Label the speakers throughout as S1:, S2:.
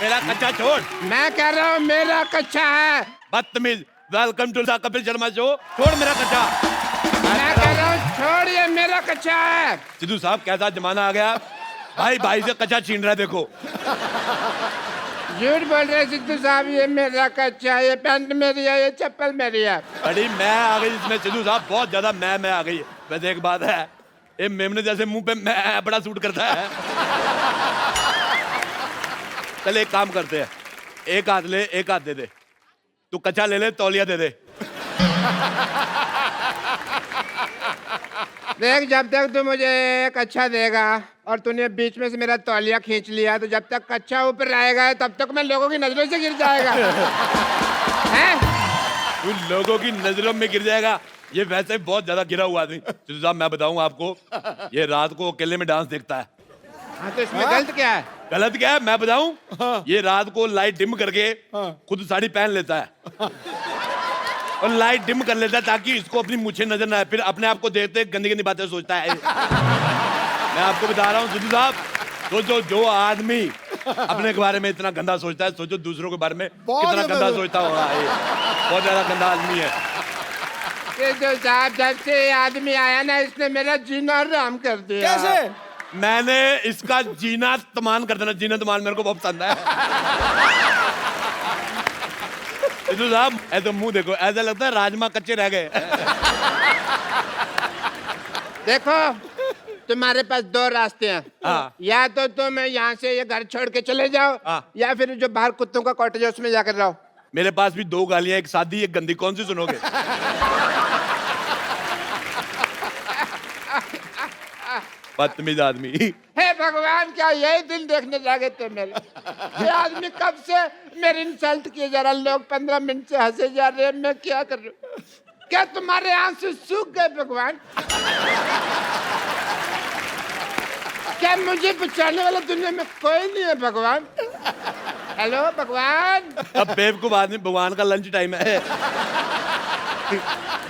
S1: मेरा कच्चा छोड़।
S2: मैं कह रहा हूँ मेरा कच्चा है।
S1: बदतमीज। Welcome to the Kapil Sharma show. छोड़ मेरा कच्चा।
S2: मैं कह रहा हूँ छोड़िए, मेरा कच्चा है।
S1: सिद्धू साहब कैसा जमाना आ गया, भाई भाई से कच्चा छीन रहा है। देखो
S2: झूठ बोल रहे सिद्धू साहब, ये मेरा कच्चा है, ये पैंट मेरी है, ये चप्पल मेरी है।
S1: बड़ी मैं आ गई इसमें सिद्धू साहब, बहुत ज्यादा मैं आ गई। वैसे एक बात है, ये मेमने जैसे मुंह पे मैं बड़ा सूट करता है। चल एक काम करते हैं, एक हाथ ले एक हाथ दे दे। तू कच्चा ले ले, तौलिया दे दे।
S2: देख, जब तक तू मुझे एक अच्छा देगा और तूने बीच में से मेरा तौलिया खींच लिया, तो जब तक कच्चा ऊपर रहेगा तब तक मैं लोगों की नजरों से गिर जाएगा। हैं?
S1: तू लोगों की नजरों में गिर जाएगा। ये वैसे बहुत ज्यादा गिरा हुआ आदमी। सिद्धू साहब मैं बताऊं आपको, ये रात को अकेले में डांस देखता है।
S2: हाँ, तो इसमें गलत क्या है?
S1: गलत क्या है मैं बताऊं? ये रात को लाइट डिम करके खुद साड़ी पहन लेता है और लाइट डिम कर लेता है ताकि इसको अपनी मुझे नजर ना आए। फिर अपने आप को देखते गंदी गंदी बातें सोचता है। मैं आपको बता रहा हूँ सिद्धू साहब, सोचो जो आदमी अपने के बारे में इतना गंदा सोचता है, सोचो दूसरों के बारे में कितना गंदा सोचता होगा। ये बहुत ज्यादा गंदा आदमी है।
S2: सिद्धू साहब, जब से ये आदमी आया ना, इसने मेरा जीना हराम कर दिया।
S3: कैसे?
S1: मैंने इसका जीना तमान कर देना, जीना तमान मेरे को बहुत पसंद है। सिद्धू साहब ऐसे मुंह देखो, ऐसा लगता है राजमा कच्चे रह गए।
S2: देखो, तुम्हारे पास दो रास्ते हैं।
S1: हाँ।
S2: या तो तुम यहाँ से ये घर छोड़ के चले जाओ,
S1: हाँ।
S2: या फिर जो बाहर कुत्तों का कॉटेज है उसमें जाकर रहो।
S1: मेरे पास भी दो गालियां, एक सादी एक गंदी, कौन सी सुनोगे? बदतमीज आदमी।
S2: हे भगवान, क्या यही दिन देखने जागे थे मेरे? ये आदमी कब से मेरी इंसल्ट किए जा रहा, लोग 15 मिनट से हंसे जा रहे हैं, मैं क्या कर रहा हूँ? क्या तुम्हारे आंसू सूख गए भगवान? क्या मुझे बचाने वाला दुनिया में कोई नहीं है भगवान? हेलो भगवान।
S1: अब बेवकूफ आदमी, भगवान का लंच टाइम है।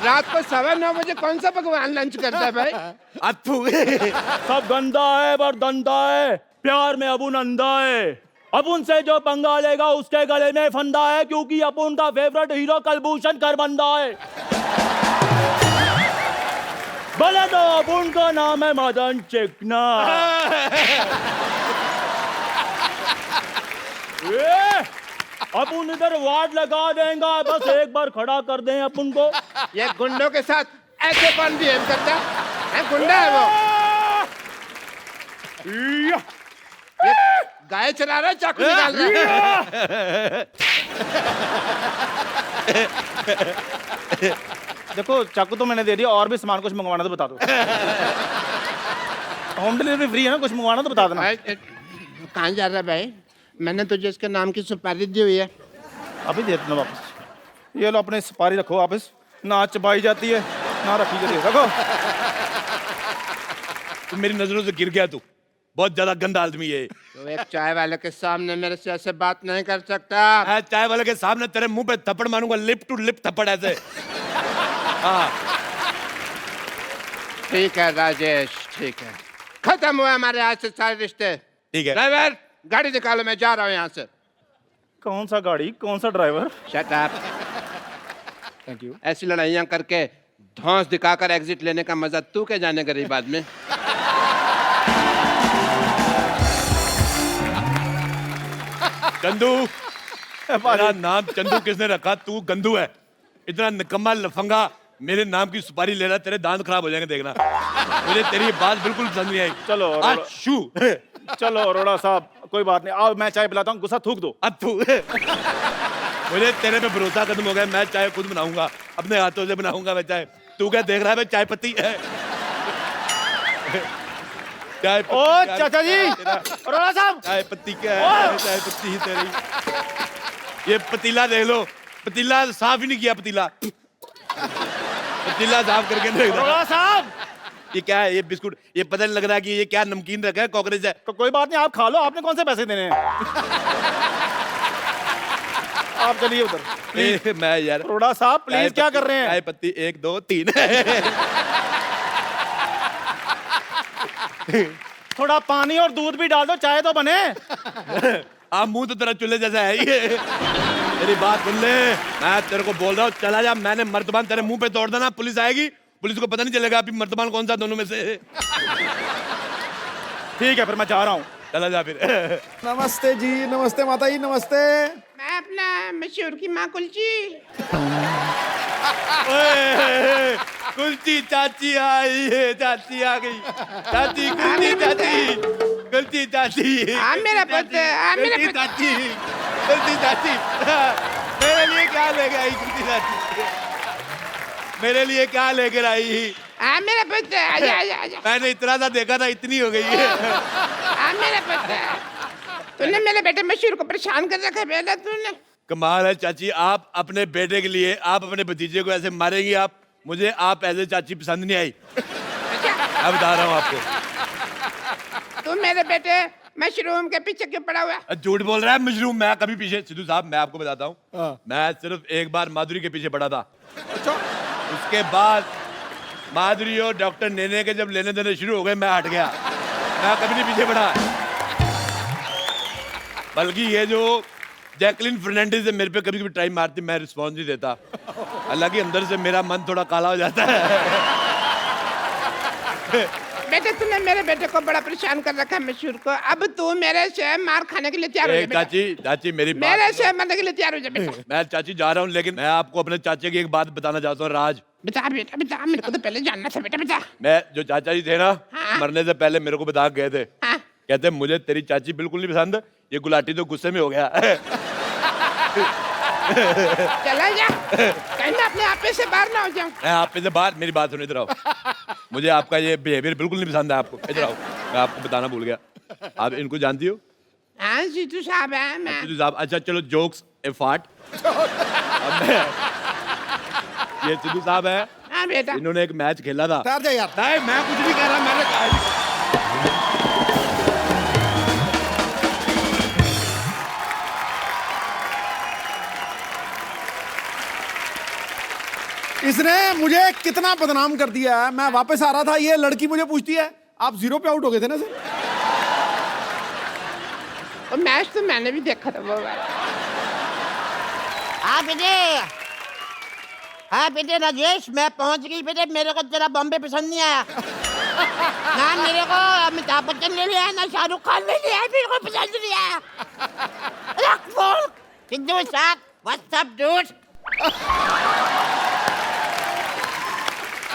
S2: रात को 9:15 बजे कौन सा भगवान लंच करता है भाई?
S1: अथू।
S3: सब गंदा है पर धंधा है, प्यार में अपुन अंधा है। अपुन से जो पंगा लेगा उसके गले में फंदा है, क्योंकि अपुन का फेवरेट हीरो कलभूषण करबंदा है। भले तो अपुन का नाम है मदन चिकना। अपुन इधर वार्ड लगा देगा, बस एक बार खड़ा कर दें अपुन को।
S2: ये गुंडों के साथ ऐसे कौन बिहेव करता है? गुंडा है वो? ये गाय चला रहा है, चाकू निकाल रहा है।
S3: देखो, चाकू तो मैंने दे दिया, और भी सामान कुछ मंगवाना तो बता दो। होम डिलीवरी फ्री है ना, कुछ मंगवाना तो बता देना।
S2: कहाँ जा रहा है भाई? मैंने तुझे इसके नाम की सुपारी दी हुई है।
S3: अभी दे देना वापस। ये लो, अपने सुपारी रखो वापस। ना चबाई जाती है ना रखी जाती है, रखो।
S1: तू मेरी नजरों से गिर गया, तू बहुत ज्यादा गंदा आदमी है।
S2: तो एक चाय वाले के सामने मेरे से ऐसे बात नहीं कर सकता।
S1: मैं चाय वाले के सामने तेरे मुंह पे थप्पड़ मारूंगा, लिप टू लिप थप्पड़ ऐसे। हाँ
S2: ठीक है राजेश, ठीक है, खत्म हुआ हमारे आज से सारे रिश्ते।
S1: ठीक है।
S2: ड्राइवर, गाड़ी निकालो, मैं जा रहा हूँ यहाँ से।
S3: कौन सा गाड़ी, कौन सा driver?
S2: Shut up.
S3: Thank you.
S2: ऐसी लड़ाइयाँ करके धौंस दिखाकर एग्जिट लेने का मजा तू क्या जाने गरीब आदमी।
S1: चंदू, मेरा नाम चंदू किसने रखा? तू गंदू है। इतना निकम्मा लफंगा मेरे नाम की सुपारी ले रहा, तेरे दांत खराब हो जाएंगे देखना। मुझे तेरी बात बिल्कुल पसंद नहीं आई।
S3: चलो
S1: अच्छू।
S3: चलो अरोड़ा साहब, कोई बात नहीं, आओ मैं चाय पिलाता हूँ, गुस्सा थूक दो।
S1: अथू। मुझे तेरे पे भरोसा खत्म हो गया। मैं चाय खुद बनाऊंगा, अपने हाथों से बनाऊंगा मैं चाय। तू क्या देख रहा है? चाय पत्ती है। चाय पत्ती।
S3: ओ चाचा जी, अरोड़ा साहब,
S1: चाय पत्ती क्या है? चाय पत्ती ही तेरी। ये पतीला देख लो, पतीला साफ ही नहीं किया। पतीला साफ करके देख लो।
S3: अरोड़ा साहब,
S1: ये क्या है? ये बिस्कुट, ये पता नहीं लग रहा कि ये क्या नमकीन रखा है, कॉकरोच है।
S3: कोई बात नहीं, आप खा लो, आपने कौन से पैसे देने हैं? आप चलिए उधर।
S1: मैं यार,
S3: अरोड़ा साहब प्लीज, क्या कर रहे हैं?
S1: चाय पत्ती 1 2 3।
S3: थोड़ा पानी और दूध भी डाल दो, चाय तो बने।
S1: आप मुंह तो तेरा चूल्हे जैसा है ये। मेरी बात सुन ले, मैं तेरे को बोल रहा हूँ चला जा। मैंने मर्तबान तेरे मुंह पे तोड़ देना, पुलिस आएगी, पुलिस को पता नहीं चलेगा अभी मर्तबान कौन सा दोनों में से।
S3: ठीक है फिर मैं जा रहा हूँ।
S1: चला जा फिर।
S4: नमस्ते जी, नमस्ते माता जी, नमस्ते।
S2: मैं अपना मशहूर की माँ कुलची।
S1: ओए, कुल्ची चाची आई है, चाची आ गई। चाची कुल्ची चाची, कुल्ची चाची।
S2: हाँ मेरा पुत्र, हाँ मेरा
S1: कुल्ची
S2: पुत्र।
S1: चाची, कुल्ची चाची। मेरे लिए क्या लेके आई कुल्ची चाची? मेरे लिए क्या लेकर आई?
S2: हाँ मेरा पुत्र, आजा आजा आजा।
S1: मैंने इतना सा देखा था, इतनी हो गई है।
S2: हाँ मेरा पुत्र, तूने मेरे बेटे मशहूर को परेशान कर रखा है बेटा तूने।
S1: कमाल है चाची, आप अपने बेटे के लिए, आप अपने भतीजे को ऐसे मारेंगी आप? मुझे आप ऐसे चाची पसंद नहीं आई। मैं बता रहा हूँ आपको।
S2: तू मेरे बेटे मशरूम के पीछे क्यों पड़ा हुआ है?
S1: झूठ बोल रहा है मशरूम। मैं कभी पीछे, सिद्धू साहब मैं आपको बताता हूँ,
S4: हाँ।
S1: मैं सिर्फ एक बार माधुरी के पीछे पड़ा था।
S4: अच्छा,
S1: उसके बाद माधुरी और डॉक्टर नेने के जब लेने देने शुरू हो गए, मैं हट गया। मैं कभी नहीं पीछे पड़ा। बल्कि ये जो जैकलिन फर्नांडिस है, मेरे पे कभी कभी टाइम मारती, मैं रिस्पॉन्स नहीं देता। हालांकि अंदर से मेरा मन थोड़ा काला हो जाता है।
S2: बेटे तूने मेरे बेटे को बड़ा परेशान कर रखा है मशहूर को। अब तू मेरे से मार खाने के लिए तैयार हो जा बेटा।
S1: चाची, चाची मेरी बात
S2: मेरे
S1: सुनो।
S2: से मरने के लिए तैयार हो जा बेटा।
S1: मैं चाची जा रहा हूँ, लेकिन मैं आपको अपने चाचे की एक बात बताना चाहता हूँ। राज,
S2: बता बेटा बता, मेरे को तो पहले जानना था बेटा बता।
S1: मैं जो चाचा जी थे ना,
S2: हाँ।
S1: मरने से पहले मेरे को बता के गए थे।
S2: हाँ।
S1: कहते मुझे तेरी चाची बिल्कुल नहीं पसंद, ये गुलाटी तो गुस्से में हो गया।
S2: चला जा, कहीं मैं अपने आप से बाहर ना हो जाऊं।
S1: मैं आप पे से बाहर, मेरी बात सुनो, इधर आओ। मुझे आपका ये बिहेवियर बिल्कुल नहीं पसंद है आपको। इधर आओ, मैं आपको बताना भूल गया। आप इनको जानती हो?
S2: हाँ जीतू साहब है मैं।
S1: सिद्धू साहब, अच्छा चलो जोक्स ए फाट। ये सिद्धू साहब है,
S2: हाँ बेटा।
S1: इन्होंने एक मैच खेला था।
S4: ठहर जा यार।
S1: नहीं मैं कुछ नहीं कह रहा, मैंने कहा
S4: इसने मुझे कितना बदनाम कर दिया है। मैं वापस आ रहा था, ये लड़की मुझे पूछती है आप 0 पे आउट हो गए थे ना सर?
S2: वो मैच तो मैंने भी देखा था वो वाला।
S5: हाँ बेटे, हाँ बेटे राजेश, मैं पहुंच गई बेटे। मेरे को तेरा बॉम्बे पसंद नहीं आया ना। मेरे को अमिताभ बच्चन ले लिया, ना शाहरुख खान ले लिया, मेरे को पसंद नहीं आया। रख फोन। सिद्धू साहब, व्हाट्स अप डूड?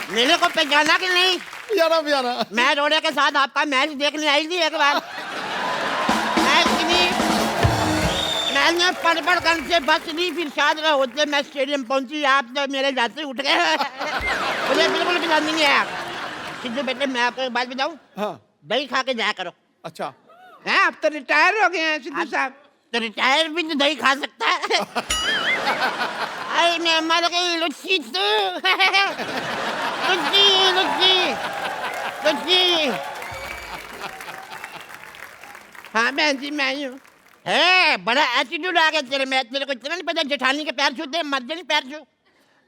S5: मेरे को पहचाना कि नहीं?
S4: यारा यारा।
S5: मैं रोड़े के साथ आपका मैच देखने आई थी एक बार। मैंने पड़ कर से बस नहीं, फिर शायद होते मैं स्टेडियम पहुंची, आप तो मेरे जाते उठ गए। मुझे बिल्कुल पसंद नहीं आया। सिद्धू बेटे मैं आपको एक बात बताऊं,
S4: हाँ,
S5: दही खा के जाया करो।
S4: अच्छा।
S2: हैं अब तो रिटायर हो गए हैं सिद्धू साहब।
S5: तो रिटायर भी तो दही खा सकता है। आई मैं मर गई लुच्ची तू। लुच्ची लुच्ची लुच्ची।
S2: हाँ बहन जी मैं ही हूँ।
S5: है बड़ा एटीट्यूड आ गया तेरे में। तेरे को इतना नहीं पता जेठानी के पैर छूते, मर जाने पैर छू।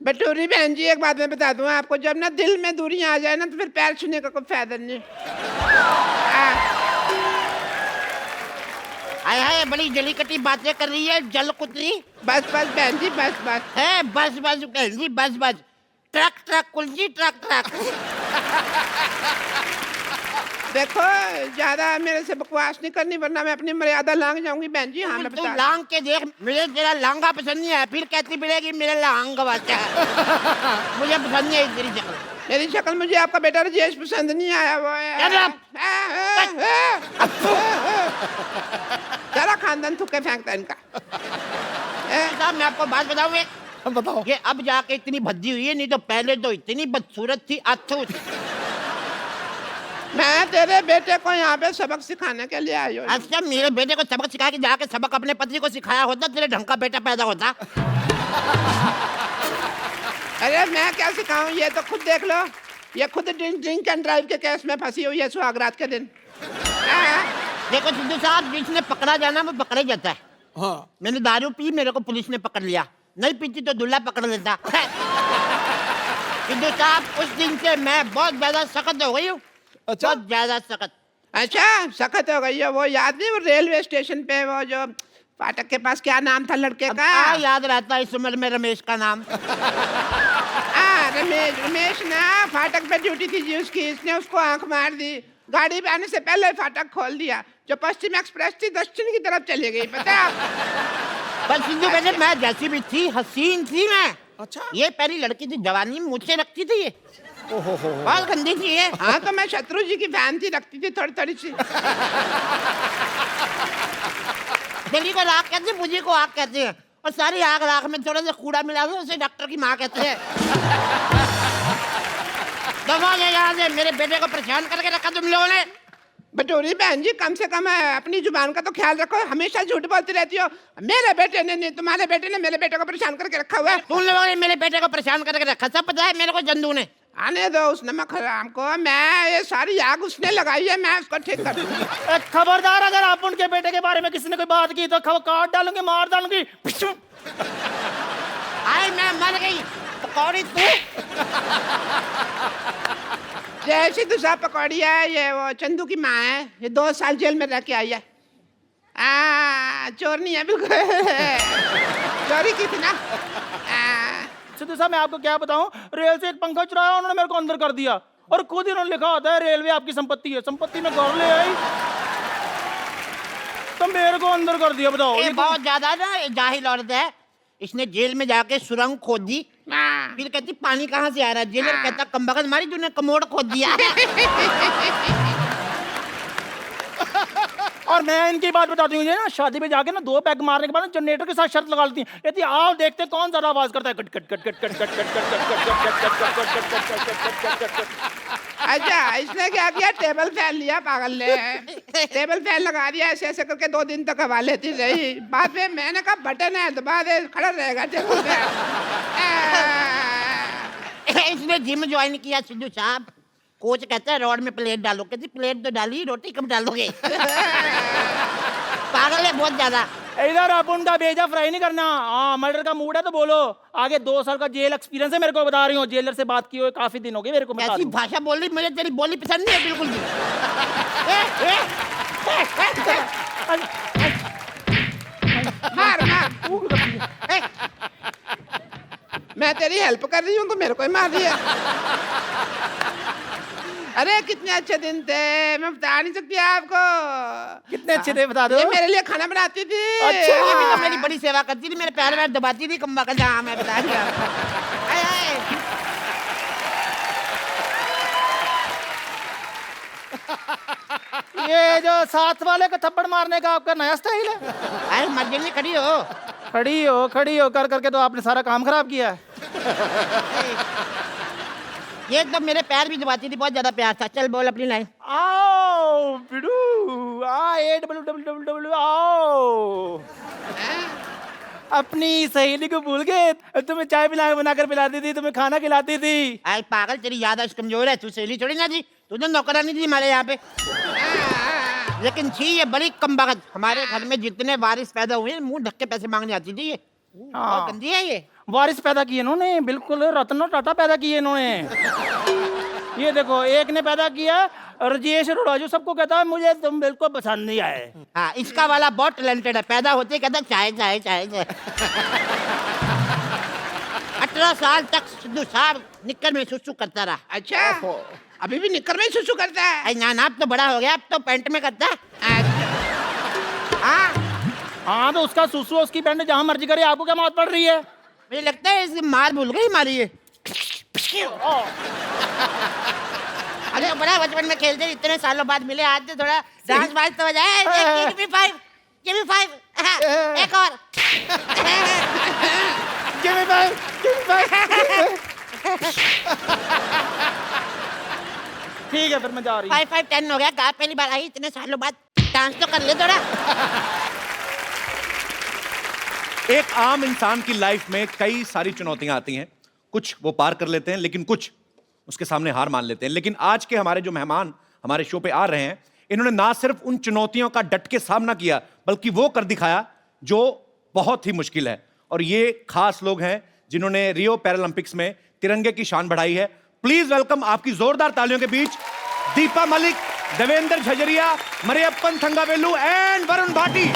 S2: बटूरी बहन जी एक बात मैं बता दूं आपको, जब ना दिल में दूरी आ जाए ना तो फिर पैर छूने का कोई फायदा नहीं।
S5: हाय हाय, बड़ी जली कटी बातें कर रही है जल कुतरी।
S2: बस बस बहन जी बस बस।
S5: है बस बस बहन जी बस बस। ट्रक ट्रक कुलजी ट्रक ट्रक।
S2: देखो ज्यादा मेरे से बकवास नहीं करनी, वरना मैं अपनी मर्यादा लांग जाऊंगी बहन जी। हाँ मैं
S5: तू
S2: बता
S5: लांग के देख, मुझे तेरा लांगा पसंद नहीं है, फिर कहती मिलेगी मेरे लांग बच्चा। मुझे पसंद नहीं है तेरी शक्ल।
S2: मेरी शक्ल, मुझे आपका बेटा राजेश पसंद नहीं आया। वो सारा खानदान थुक्के फेंकता है इनका।
S5: साहब मैं आपको बात बताऊं एक,
S4: बताओ।
S5: ये अब जाके इतनी भद्दी हुई है, नहीं तो पहले तो इतनी बदसूरत थी। अथू
S2: मैं तेरे बेटे को यहाँ पे सबक सिखाने के लिए आई हूँ।
S5: अच्छा, मेरे बेटे को सबक सिखा के जाके सबक अपने पति को सिखाया होता, तेरे ढंग का बेटा पैदा होता।
S2: अरे मैं क्या सिखाऊं, ये तो खुद देख लो। ये खुद ड्रिंक एंड ड्राइव के केस में फंसी हुई है सुहागरात के दिन।
S5: देखो सिद्धू साहब, जिसने पकड़ा जाना वो पकड़ा जाता है।
S4: हाँ,
S5: मैंने दारू पी, मेरे को पुलिस ने पकड़ लिया। नहीं पीती तो दूल्हा पकड़ लेता। सिद्धू साहब, उस दिन से मैं बहुत ज्यादा सख्त हो गई हूँ।
S4: अच्छा।
S5: बहुत ज्यादा सख्त।
S2: अच्छा सख्त हो गई है। वो याद नहीं, वो रेलवे स्टेशन पे वो जो फाटक के पास क्या नाम था लड़के का?
S5: याद रहता है इस उम्र में रमेश का नाम।
S2: रमेश ना फाटक पे ड्यूटी थी जी उसकी, इसने उसको आंख मार दी। गाड़ी पे आने से पहले फाटक खोल दिया। जो पश्चिम एक्सप्रेस थी दक्षिण की तरफ चली गई, पता है आप?
S5: पर सिद्धू बेटे मैं जैसी भी थी हसीन थी मैं।
S4: अच्छा
S5: ये पहली लड़की थी, जवानी में मुझसे रखती थी ये। बहुत गंदी थी ये।
S2: हाँ तो मैं शत्रु जी की फैन थी, रखती थी थोड़ी थोड़ी सी।
S5: दिल्ली को राख कहते हैं, मुझे को आग कहते हैं, और सारी आग राख में थोड़ा सा कूड़ा मिला दो उसे डॉक्टर की माँ कहते हैं। दफा ले यहाँ से, मेरे बेटे को परेशान करके रखा तुम लोगों ने।
S2: बटोरी बहन जी कम से कम अपनी जुबान का तो ख्याल रखो, हमेशा झूठ बोलती रहती हो। मेरे बेटे ने नहीं, तुम्हारे बेटे ने मेरे बेटे को परेशान करके रखा हुआ है।
S5: तुम लोगों ने मेरे बेटे को परेशान करके रखा, सब पता है मेरे को जंदू ने।
S2: आने दो उस नमक हराम को, मैं ये सारी आग उसने लगाई है, मैं उसको ठीक कर दूंगा।
S3: खबरदार अगर आप उनके बेटे के बारे में किसी ने कोई बात की तो काट डालूंगी, मार डालूंगी।
S5: आए मैं मर गई पकौड़ी तू।
S2: जैसी दूसरा पकौड़ी है, ये वो चंदू की माँ है, ये 2 साल जेल में रह के आई है। चोर नहीं है बिल्कुल। चोरी की थी ना।
S3: सिद्धू साहब मैं आपको क्या बताऊं, रेल से एक पंखा चुराया उन्होंने, मेरे को अंदर कर दिया, और खुद ही उन्होंने लिखा होता है रेलवे आपकी संपत्ति है, संपत्ति में घर ले आई तो मेरे को अंदर कर दिया। बताओ
S5: ये बहुत ज्यादा ना जाहिल औरत है। इसने जेल में जाके सुरंग खोद दी, फिर कहती पानी कहाँ से आ रहा है। जेलर कहता कमबख्त मारी तूने कमोड खोद दिया।
S3: और मैं इनकी बात बताती हूँ, ना शादी में जाके ना 2 पैग मारने के बाद जनरेटर के साथ शर्त लगा लेती है, कहती आओ देखते कौन ज्यादा आवाज करता है, cut cut cut cut cut cut cut cut.
S2: अच्छा इसने क्या किया, टेबल फैन लिया पागल ने, टेबल फैन लगा दिया, ऐसे ऐसे करके 2 दिन तक हवा लेती रही। बाद में मैंने कहा बटन है दबा दे, खड़ा रहेगा टेबल फैन।
S5: इसने जिम ज्वाइन किया सिद्धू साहब। कोच कहता है रॉड में प्लेट डालो, कहती प्लेट तो डाली, रोटी कब डालोगे? पागल है बहुत ज्यादा।
S3: इधर आप उनका भेजा फ्राई नहीं करना। हाँ मर्डर का मूड है तो बोलो। आगे 2 साल का जेल एक्सपीरियंस है मेरे को, बता रही हूँ। जेलर से बात की हुई काफी दिन हो गए मेरे को।
S5: ऐसी भाषा बोल रही, मुझे तेरी बोली पसंद नहीं है बिल्कुल भी।
S2: मार मार, मैं तेरी हेल्प कर रही हूँ तो मेरे को ही मार दिया। अरे कितने अच्छे दिन थे, मैं बता नहीं सकती आपको।
S3: कितने अच्छे थे बता दो।
S2: ये मेरे लिए खाना बनाती थी।
S3: अच्छा।
S5: ये भी तो मेरी बड़ी सेवा करती थी, मेरे पैर में दबाती थी कम्बा का। हाँ मैं बता दिया।
S3: ये जो साथ वाले को थप्पड़ मारने का आपका नया स्टाइल है।
S5: अरे मर्जी नहीं खड़ी हो,
S3: खड़ी हो कर करके तो आपने सारा काम खराब किया है।
S5: ये एकदम मेरे पैर भी दबाती थी, बहुत ज्यादा प्यार था। चल बोल अपनी लाइन।
S3: आओ बिडू AWWW आओ। अपनी सहेली को भूल गए, तुम्हें चाय बनाकर पिलाती थी, तुम्हें खाना खिलाती थी।
S5: आई पागल तेरी याददाश्त कमजोर है, तू सहेली थोड़ी ना थी, तूने नौकरानी थी हमारे यहाँ पे। लेकिन थी ये बड़ी कमबख्त। हमारे घर में जितने वारिस पैदा हुए मुंह ढक के पैसे मांगने आती थी ये। बहुत गंदी है ये।
S3: वारिस पैदा किए इन्होंने, बिल्कुल रत्न टाटा पैदा किए इन्होंने। ये देखो एक ने पैदा किया राजेश अरोड़ा, जो सबको कहता है मुझे तुम बिल्कुल पसंद नहीं आए।
S5: हाँ इसका वाला बहुत टैलेंटेड है, पैदा होते ही कहता चाय चाय चाय चाय। 18 साल तक सिद्धू साहब निक्कर में सुसु करता रहा।
S2: अच्छा अभी भी निक्कर में सुसु करता है?
S5: अरे ना अब तो बड़ा हो गया, अब तो पैंट में करता है।
S3: हाँ तो उसका सुसु उसकी पैंट जहाँ मर्जी करे, आपको क्या मौत पड़ रही है?
S5: मुझे लगता है इसकी मार भूल गई हमारी ये। अरे बड़ा बचपन में खेलते, इतने सालों बाद मिले, आज तो थोड़ा डांस वांस तो बजाए। Give me five, give me five, एक और।
S3: Give me five, give me five। ठीक है फिर मैं जा रही हूँ।
S5: 5 5 10 हो गया। कहा पहली बार आई इतने सालों बाद, डांस तो कर ले थोड़ा।
S1: एक आम इंसान की लाइफ में कई सारी चुनौतियां आती हैं, कुछ वो पार कर लेते हैं, लेकिन कुछ उसके सामने हार मान लेते हैं। लेकिन आज के हमारे जो मेहमान हमारे शो पे आ रहे हैं, इन्होंने ना सिर्फ उन चुनौतियों का डट के सामना किया, बल्कि वो कर दिखाया जो बहुत ही मुश्किल है। और ये खास लोग हैं जिन्होंने रियो पैरालंपिक्स में तिरंगे की शान बढ़ाई है। प्लीज वेलकम आपकी जोरदार तालियों के बीच दीपा मलिक देवेंद्र झजरिया, मरियप्पन थंगावेलू एंड वरुण भाटी।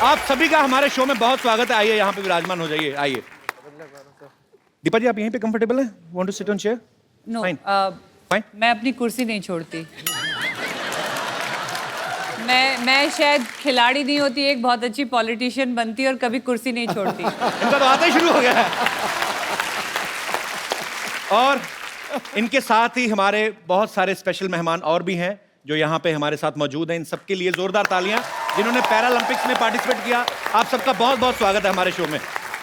S1: आप सभी का हमारे शो में बहुत स्वागत है। आइए यहाँ पे विराजमान हो जाइए। आइए दीपा जी, आप यहीं पे कंफर्टेबल हैं? Want to sit on chair?
S6: No,
S1: fine.
S6: मैं अपनी कुर्सी नहीं छोड़ती। मैं शायद खिलाड़ी नहीं होती, एक बहुत अच्छी पॉलिटिशियन बनती और कभी कुर्सी नहीं छोड़ती।
S1: इनका तो आता ही शुरू हो गया है। और इनके साथ ही हमारे बहुत सारे स्पेशल मेहमान और भी हैं जो यहाँ पे हमारे साथ मौजूद हैं। इन सबके लिए जोरदार तालियां, जिन्होंने पैरालंपिक्स में पार्टिसिपेट किया। आप सबका बहुत बहुत स्वागत है हमारे शो में।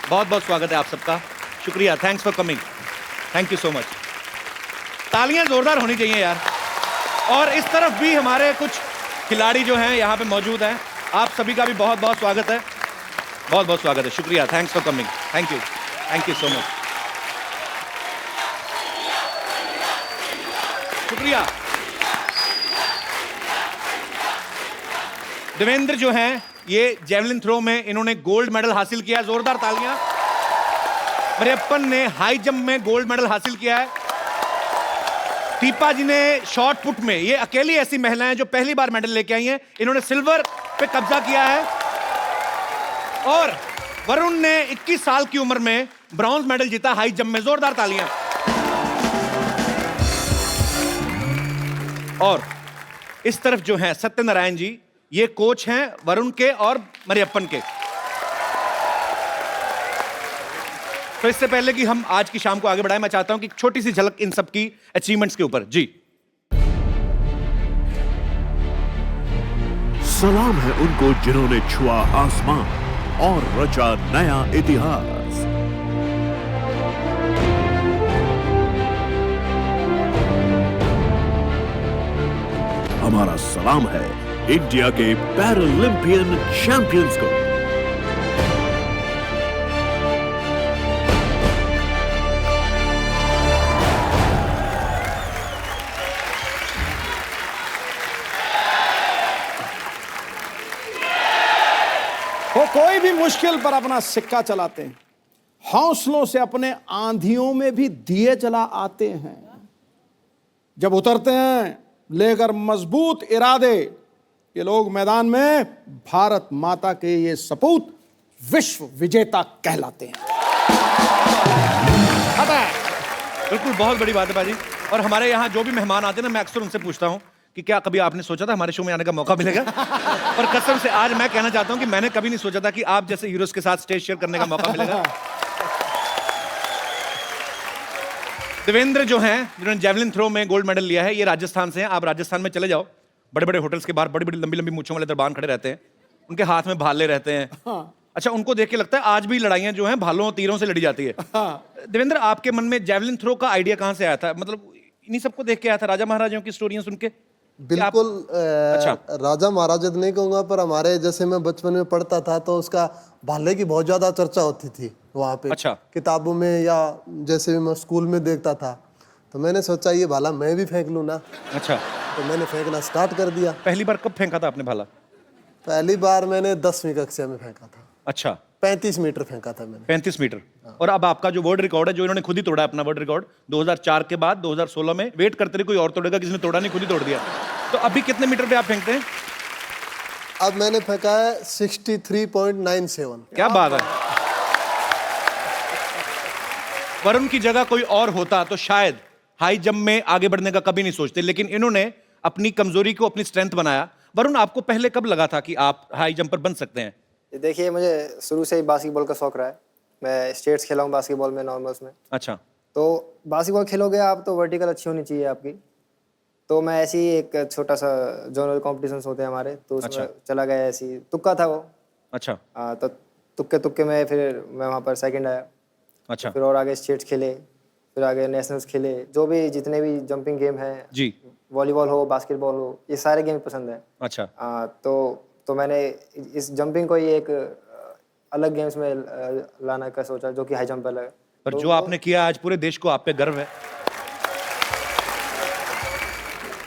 S1: बहुत बहुत स्वागत है आप सबका। शुक्रिया, thanks for coming, thank you so much. तालियां जोरदार होनी चाहिए यार। और इस तरफ भी हमारे कुछ खिलाड़ी जो हैं यहाँ पे मौजूद हैं। आप सभी का भी बहुत बहुत स्वागत है। बहुत बहुत स्वागत है। शुक्रिया, thanks for coming, thank you so much. शुक्रिया। देवेंद्र जो हैं, ये जेवलिन थ्रो में इन्होंने गोल्ड मेडल हासिल किया। जोरदार तालियां। मरियप्पन ने हाई जंप में गोल्ड मेडल हासिल किया है। दीपा जी ने शॉर्ट पुट में, ये अकेली ऐसी महिलाएं जो पहली बार मेडल लेके आई हैं, इन्होंने सिल्वर पे कब्जा किया है। और वरुण ने 21 साल की उम्र में ब्रॉन्ज मेडल जीता हाई जंप में। जोरदार तालियां। और इस तरफ जो हैं सत्यनारायण जी, ये कोच हैं वरुण के और मरियप्पन के। तो इससे पहले कि हम आज की शाम को आगे बढ़ाएं, मैं चाहता हूं कि एक छोटी सी झलक इन सब की अचीवमेंट्स के ऊपर। जी,
S7: सलाम है उनको जिन्होंने छुआ आसमान और रचा नया इतिहास। हमारा सलाम है इंडिया के पैरालंपियन चैंपियंस को।
S4: वो कोई भी मुश्किल पर अपना सिक्का चलाते हैं, हौसलों से अपने आंधियों में भी दिए जला आते हैं। जब उतरते हैं लेकर मजबूत इरादे, ये लोग मैदान में भारत माता के ये सपूत विश्व विजेता कहलाते हैं।
S1: बिल्कुल, बहुत बड़ी बात है बाजी। और हमारे यहाँ जो भी मेहमान आते हैं ना, मैं अक्सर उनसे पूछता हूँ कि क्या कभी आपने सोचा था हमारे शो में आने का मौका मिलेगा? और कसम से आज मैं कहना चाहता हूँ कि मैंने कभी नहीं सोचा था कि आप जैसे हीरोज के साथ स्टेज शेयर करने का मौका मिलेगा। देवेंद्र जो हैं, जिन्होंने जेवलिन थ्रो में गोल्ड मेडल लिया है, ये राजस्थान से हैं। आप राजस्थान में चले जाओ, बड़े बड़े होटल्स के बाहर बड़ी बड़ी लंबी लंबी मूंछों वाले दरबान खड़े रहते हैं, उनके हाथ में भाले रहते हैं। अच्छा, उनको देख के लगता है आज भी लड़ाइयां जो हैं भालों तीरों से लड़ी जाती है। देवेंद्र, आपके मन में जेवलिन थ्रो का आइडिया कहाँ से आया था? मतलब इन्हीं सबको देख के आया था, राजा महाराजाओं की स्टोरियां सुन के?
S8: बिल्कुल।
S1: अच्छा।
S8: राजा महाराजा तो नहीं कहूंगा, पर हमारे जैसे मैं बचपन में पढ़ता था तो उसका भाले की बहुत ज्यादा चर्चा होती थी वहाँ पे।
S1: अच्छा।
S8: किताबों में या जैसे भी मैं स्कूल में देखता था, तो मैंने सोचा ये भाला मैं भी फेंक लूं ना।
S1: अच्छा,
S8: तो मैंने फेंकना स्टार्ट कर दिया।
S1: पहली बार कब फेंका था आपने भाला?
S8: पहली बार मैंने 10वीं कक्षा में फेंका था।
S1: अच्छा,
S8: 35 मीटर फेंका था मैंने।
S1: 35 मीटर। और अब आपका जो वर्ल्ड रिकॉर्ड है, जो इन्होंने खुद ही तोड़ा अपना वर्ल्ड रिकॉर्ड 2004 के बाद 2016 में, वेट करते रहे कोई और तोड़ेगा, किसी ने तोड़ा नहीं, खुद ही तोड़ दिया। तो अभी कितने मीटर पे आप फेंकते हैं?
S8: अब मैंने फेंका है 63.97।
S1: क्या बात है। वरुण की जगह कोई और होता तो शायद हाई जंप में आगे बढ़ने का कभी नहीं सोचते, लेकिन इन्होंने अपनी कमजोरी को अपनी स्ट्रेंथ बनाया। वरुण, आपको पहले कब लगा था कि आप हाई जंपर बन सकते हैं?
S9: देखिए, मुझे शुरू से ही बास्केटबॉल का शौक रहा है मैं स्टेट्स खेला हूँ बास्केटबॉल में, नॉर्मल्स में।
S3: अच्छा।
S9: तो बास्केटबॉल खेलोगे आप तो वर्टिकल अच्छी होनी चाहिए आपकी। तो मैं ऐसे ही एक छोटा सा जोनल कॉम्पिटिशन्स होते हैं हमारे, तो उसमें चला गया, ऐसे ही तुक्का था वो।
S3: अच्छा।
S9: तो तुक्के में फिर मैं वहाँ पर सेकंड आया।
S3: अच्छा।
S9: फिर और आगे स्टेट्स खेले, फिर आगे नेशनल्स खेले, जो भी जितने भी जंपिंग गेम हैं
S3: जी,
S9: वॉलीबॉल हो, बास्केटबॉल हो, ये सारे गेम पसंद है।
S3: अच्छा।
S9: तो मैंने इस जंपिंग को ही एक अलग गेम्स में लाना का सोचा, जो कि हाई जंप अलग है।
S3: पर जो आपने किया आज पूरे देश को आप पे गर्व है।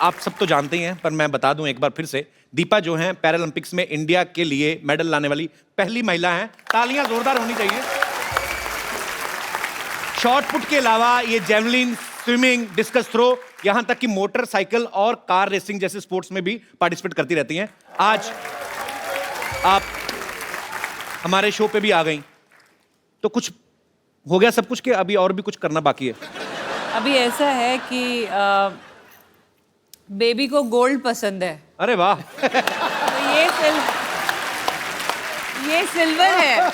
S3: आप सब तो जानते ही हैं, पर मैं बता दूं एक बार फिर से, दीपा जो हैं पैरालंपिक्स में इंडिया के लिए मेडल लाने वाली पहली महिला हैं। तालियां जोरदार होनी चाहिए। शॉट पुट के अलावा ये जेवलिन, स्विमिंग, डिस्कस थ्रो, यहां तक कि मोटरसाइकिल और कार रेसिंग जैसे स्पोर्ट्स में भी पार्टिसिपेट करती रहती हैं। आज आप हमारे शो पे भी आ गई, तो कुछ हो गया सब कुछ के अभी और भी कुछ करना बाकी है?
S6: अभी ऐसा है कि बेबी को गोल्ड पसंद है।
S3: अरे वाह।
S6: तो ये सिल्वर है।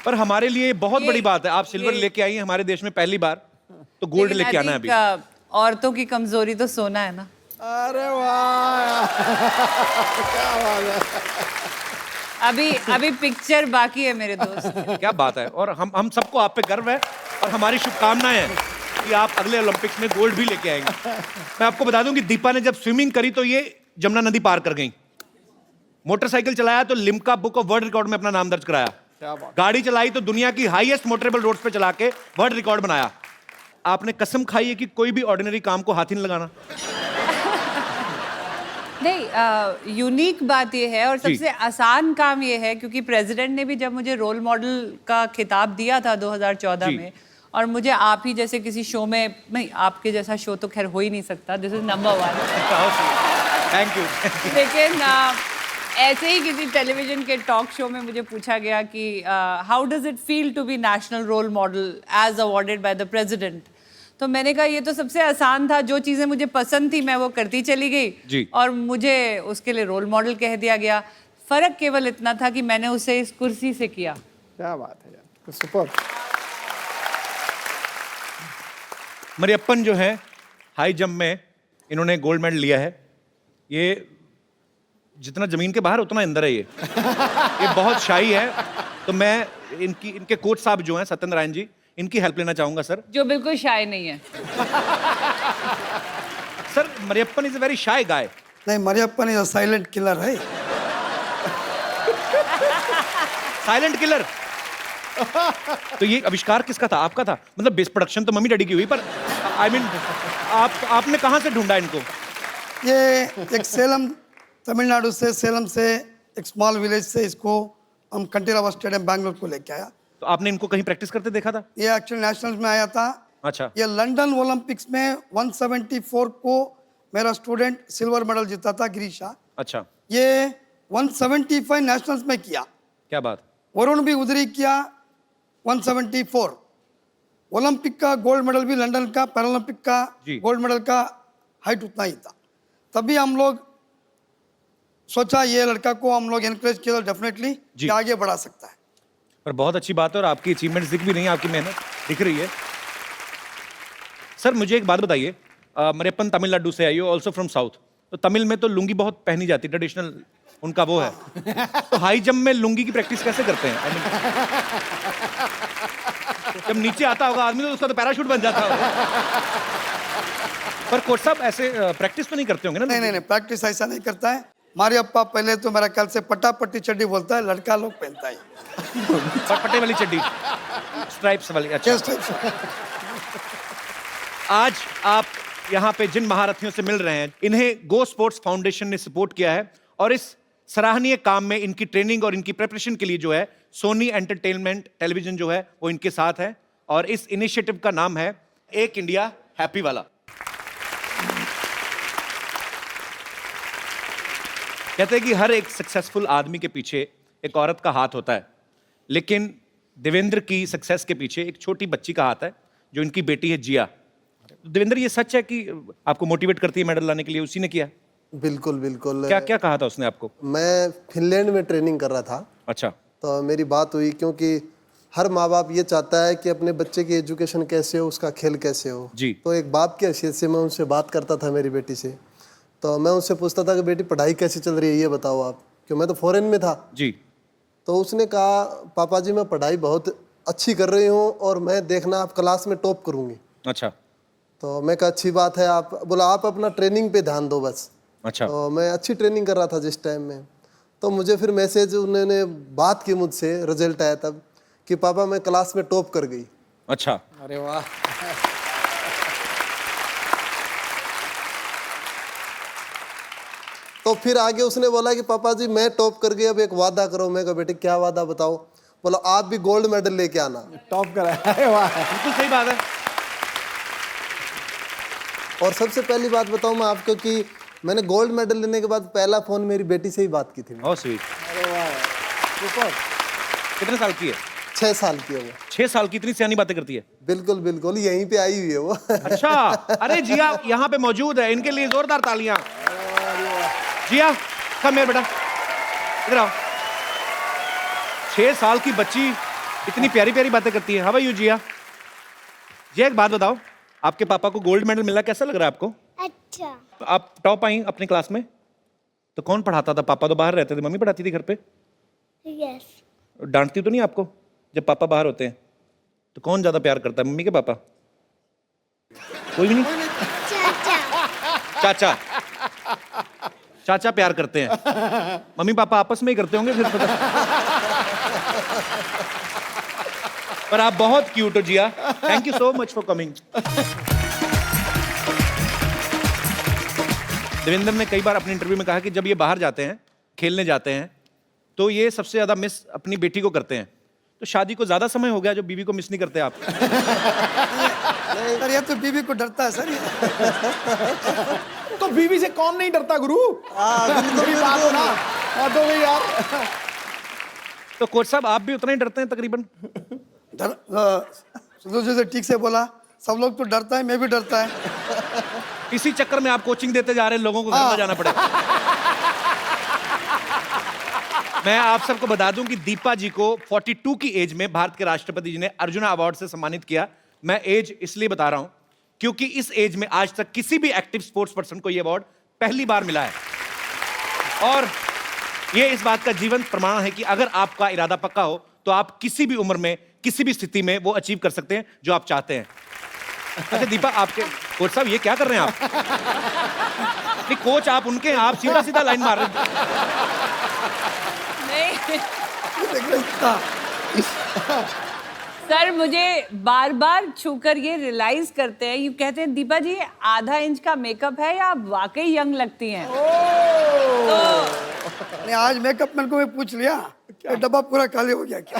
S3: पर हमारे लिए बहुत बड़ी बात है, आप सिल्वर लेके आई हैं हमारे देश में पहली बार, तो गोल्ड लेके आना है अभी।
S6: औरतों की कमजोरी तो सोना है ना।
S4: अरे वाह, क्या बात है।
S6: अभी पिक्चर बाकी है मेरे दोस्त।
S3: क्या बात है। और हम सबको आप पे गर्व है और हमारी शुभकामनाएं हैं कि आप अगले ओलंपिक्स में गोल्ड भी लेके आएंगे। मैं आपको बता दूं कि दीपा ने जब स्विमिंग करी तो ये जमुना नदी पार कर गई। मोटरसाइकिल चलाया तो Limca book of world record में अपना नाम दर्ज कराया। गाड़ी चलाई तो दुनिया की हाईएस्ट मोटरेबल रोड्स पे चला के वर्ल्ड रिकॉर्ड बनाया। आपने कसम खाई है कि कोई भी ऑर्डिनरी काम को हाथ ही नहीं लगाना।
S6: नहीं, यूनिक बात यह है और सबसे आसान काम यह है, क्योंकि प्रेसिडेंट ने भी जब मुझे रोल मॉडल का खिताब दिया था 2014 में, और मुझे आप ही जैसे किसी शो में, नहीं आपके जैसा शो तो खैर हो ही नहीं सकता, this is number 1।
S3: Thank you.
S6: लेकिन ऐसे ही किसी टेलीविजन के टॉक शो में मुझे पूछा गया कि how does it feel to be national role model as awarded by the president. तो मैंने कहा ये तो सबसे आसान था, जो चीज़ें मुझे पसंद थी मैं वो करती चली गई और मुझे उसके लिए रोल मॉडल कह दिया गया। फर्क केवल इतना था कि मैंने उसे इस कुर्सी से किया।
S4: क्या बात है यार, सुपर।
S3: मरियप्पन जो है हाई जंप में इन्होंने गोल्ड मेडल लिया है। ये जितना जमीन के बाहर उतना अंदर है। ये बहुत शाई है। तो मैं इनके कोच साहब जो हैं सत्यनारायण जी, इनकी हेल्प लेना चाहूंगा सर।
S6: जो बिल्कुल शाय नहीं है।
S3: Sir Mariyappan is a very shy guy.
S10: नहीं, Mariyappan is a silent killer है।
S3: Silent killer. तो ये आविष्कार किसका था? आपका था? मतलब बेस प्रोडक्शन तो मम्मी डैडी की हुई, पर आई मीन आपने कहाँ से ढूंढा इनको?
S10: ये एक सेलम, तमिलनाडु से, सेलम से एक स्मॉल विलेज से इसको हम कंटीरावा स्टेडियम बैंगलोर को लेके आया।
S3: तो आपने इनको कहीं प्रैक्टिस करते देखा था?
S10: ये एक्चुअली नेशनल्स में आया था।
S3: अच्छा।
S10: ये लंदन ओलंपिक्स में 174 को मेरा स्टूडेंट सिल्वर मेडल जीता था, गिरीशा।
S3: अच्छा।
S10: ये 175 नेशनल्स में किया।
S3: क्या बात।
S10: वरुण भी उधर ही किया 174। ओलंपिक का गोल्ड मेडल भी लंदन का, पैरालंपिक का गोल्ड मेडल का हाइट उतना ही था। तभी हम लोग सोचा ये लड़का को हम लोग एनकरेज किया डेफिनेटली कि आगे बढ़ा सकता है।
S3: पर बहुत अच्छी बात है और आपकी अचीवमेंट्स दिख भी नहीं है, आपकी मेहनत दिख रही है। सर मुझे एक बात बताइए, मरियप्पन तमिलनाडु से आई हो, ऑल्सो फ्रॉम साउथ। तो तमिल में तो लुंगी बहुत पहनी जाती, ट्रेडिशनल उनका वो है। तो हाई जंप में लुंगी की प्रैक्टिस कैसे करते हैं? I mean, जब नीचे आता होगा आदमी तो उसका तो पैराशूट बन जाता होगा। पर कोच साहब ऐसे प्रैक्टिस तो नहीं करते होंगे ना?
S10: नहीं, प्रैक्टिस ऐसा नहीं करता है। मारियप्पा पहले तो मेरा ख्याल से पट्टी चड्डी बोलता है, लड़का लोग पहनता है
S3: पट्टे वाली चड्डी, स्ट्राइप्स वाली। अच्छा। आज आप यहाँ पे जिन महारथियों से मिल रहे हैं, इन्हें गो स्पोर्ट्स फाउंडेशन ने सपोर्ट किया है और इस सराहनीय काम में इनकी ट्रेनिंग और इनकी प्रिपरेशन के लिए जो है सोनी एंटरटेनमेंट टेलीविजन जो है वो इनके साथ है और इस इनिशिएटिव का नाम है एक इंडिया हैप्पी वाला। कहते हैं कि हर एक सक्सेसफुल आदमी के पीछे एक औरत का हाथ होता है, लेकिन देवेंद्र की सक्सेस के पीछे एक छोटी बच्ची का हाथ है जो इनकी बेटी है जिया। देवेंद्र ये सच है कि आपको मोटिवेट करती है मेडल लाने के लिए? उसी ने किया?
S8: बिल्कुल बिल्कुल।
S3: क्या क्या कहा था उसने आपको?
S8: मैं फिनलैंड में ट्रेनिंग कर रहा था।
S3: अच्छा।
S8: तो मेरी बात हुई क्योंकि हर माँ बाप ये चाहता है कि अपने बच्चे की एजुकेशन कैसे हो, उसका खेल कैसे हो
S3: जी।
S8: तो एक बाप की हैसियत से मैं उनसे बात करता था मेरी बेटी से, तो मैं उससे पूछता था कि बेटी पढ़ाई कैसी चल रही है ये बताओ आप, क्यों मैं तो फॉरेन में था।
S3: जी।
S8: तो उसने कहा पापा जी मैं पढ़ाई बहुत अच्छी कर रही हूँ और मैं देखना आप क्लास में टॉप करूँगी।
S3: अच्छा।
S8: तो मैं कहा अच्छी बात है, आप बोला आप अपना ट्रेनिंग पे ध्यान दो बस।
S3: अच्छा।
S8: तो मैं अच्छी ट्रेनिंग कर रहा था जिस टाइम में, तो मुझे फिर मैसेज उन्होंने बात की मुझसे, रिजल्ट आया तब कि पापा मैं क्लास में टॉप कर गई।
S3: अच्छा।
S4: अरे वाह।
S8: तो फिर आगे उसने बोला कि पापा जी मैं टॉप कर गई, अब एक वादा करो। मैं कहा बेटे क्या वादा बताओ। बोला आप भी गोल्ड मेडल लेके आना।
S4: टॉप करा। अरे वाह,
S3: बिल्कुल सही बात है।
S8: और सबसे पहली बात बताऊं मैं आपको कि मैंने गोल्ड मेडल लेने के बाद पहला फोन मेरी बेटी से ही बात की थी।
S3: बहुत स्वीट।
S4: अरे वाह, सुपर।
S3: कितने साल की है?
S8: 6 साल की है वो।
S3: 6 साल की, इतनी सियानी बातें करती है।
S8: बिल्कुल बिल्कुल, यहीं पे आई हुई है वो।
S3: अच्छा, अरे जिया यहाँ पे मौजूद है, इनके लिए जोरदार तालियां। जिया कम मेरे बेटा, इधर आओ। 6 साल की बच्ची इतनी प्यारी प्यारी बातें करती है। हाउ आर यू जिया? जिया एक बात बताओ, आपके पापा को गोल्ड मेडल मिला, कैसा लग रहा है आपको?
S11: अच्छा।
S3: तो आप टॉप आई अपनी क्लास में, तो कौन पढ़ाता था? पापा तो बाहर रहते थे, मम्मी पढ़ाती थी घर पे।
S11: यस।
S3: डांटती तो नहीं आपको जब पापा बाहर होते हैं? तो कौन ज्यादा प्यार करता है, मम्मी के पापा? कोई भी नहीं। चाचा। चाचा प्यार करते हैं, मम्मी पापा आपस में ही करते होंगे फिर पता। पर आप बहुत क्यूट हो Jiya, thank you so much for coming. Devendra ने कई बार अपने इंटरव्यू में कहा कि जब ये बाहर जाते हैं, खेलने जाते हैं, तो ये सबसे ज्यादा मिस अपनी बेटी को करते हैं। तो शादी को ज्यादा समय हो गया जो बीवी को मिस नहीं करते आप?
S10: सर ये तो बीवी को डरता है सर ये।
S4: तो बीवी से कौन नहीं डरता गुरु? कभी बात हो ना। तो भाई यार।
S3: तो कोच साहब आप भी उतना ही डरते हैं तकरीबन?
S10: जैसे ठीक से बोला, सब लोग तो डरता है, मैं भी डरता है।
S3: इसी चक्कर में आप कोचिंग देते जा रहे हैं, लोगों को घर में जाना पड़े। मैं आप सबको बता दूं कि दीपा जी को 42 की एज में भारत के राष्ट्रपति जी ने अर्जुन अवार्ड से सम्मानित किया। मैं एज इसलिए बता रहा हूं क्योंकि इस एज में आज तक किसी भी एक्टिव स्पोर्ट्स पर्सन को यह अवार्ड पहली बार मिला है। और यह इस बात का जीवंत प्रमाण है कि अगर आपका इरादा पक्का हो तो आप किसी भी उम्र में, किसी भी स्थिति में वो अचीव कर सकते हैं जो आप चाहते हैं। अच्छा दीपा, आपके कोच साहब ये क्या कर रहे हैं आप? नहीं कोच आप उनके हैं, आप सीधा सीधा लाइन मार रहे हैं।
S6: सर मुझे बार बार छूकर ये रियलाइज करते हैं, यू कहते हैं दीपा जी आधा इंच का मेकअप है या आप वाकई यंग लगती हैं। तो
S10: नहीं, आज मेकअप मैन को मैं पूछ लिया, डब्बा पूरा खाली हो गया क्या?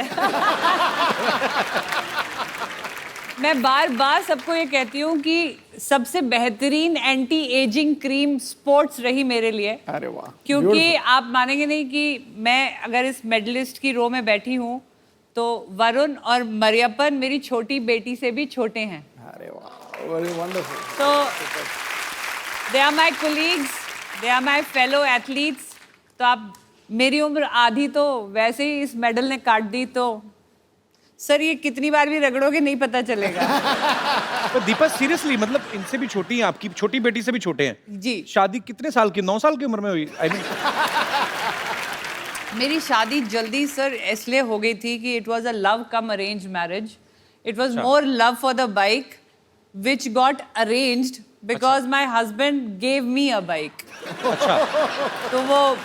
S6: मैं बार बार सबको ये कहती हूँ कि सबसे बेहतरीन एंटी एजिंग क्रीम स्पोर्ट्स रही मेरे लिए।
S4: अरे वाह।
S6: क्योंकि आप मानेंगे नहीं कि मैं अगर इस मेडलिस्ट की रो में बैठी हूँ तो वरुण और मरियप्पन मेरी छोटी बेटी से भी छोटे हैं।
S4: अरे वाह, वेरी वंडरफुल।
S6: तो they are my colleagues, they are my fellow athletes. तो आप, मेरी उम्र आधी तो वैसे ही इस मेडल ने काट दी, तो सर ये कितनी बार भी रगड़ोगे नहीं पता चलेगा।
S3: तो दीपा सीरियसली, मतलब इनसे भी छोटी हैं, आपकी छोटी बेटी से भी छोटे हैं
S6: जी।
S3: शादी कितने साल की, 9 साल की उम्र में हुई? I mean,
S6: मेरी शादी जल्दी सर इसलिए हो गई थी कि it was a love come arrange marriage. It was more love for the bike which got arranged because my husband gave me a bike.
S3: अच्छा।
S6: तो वो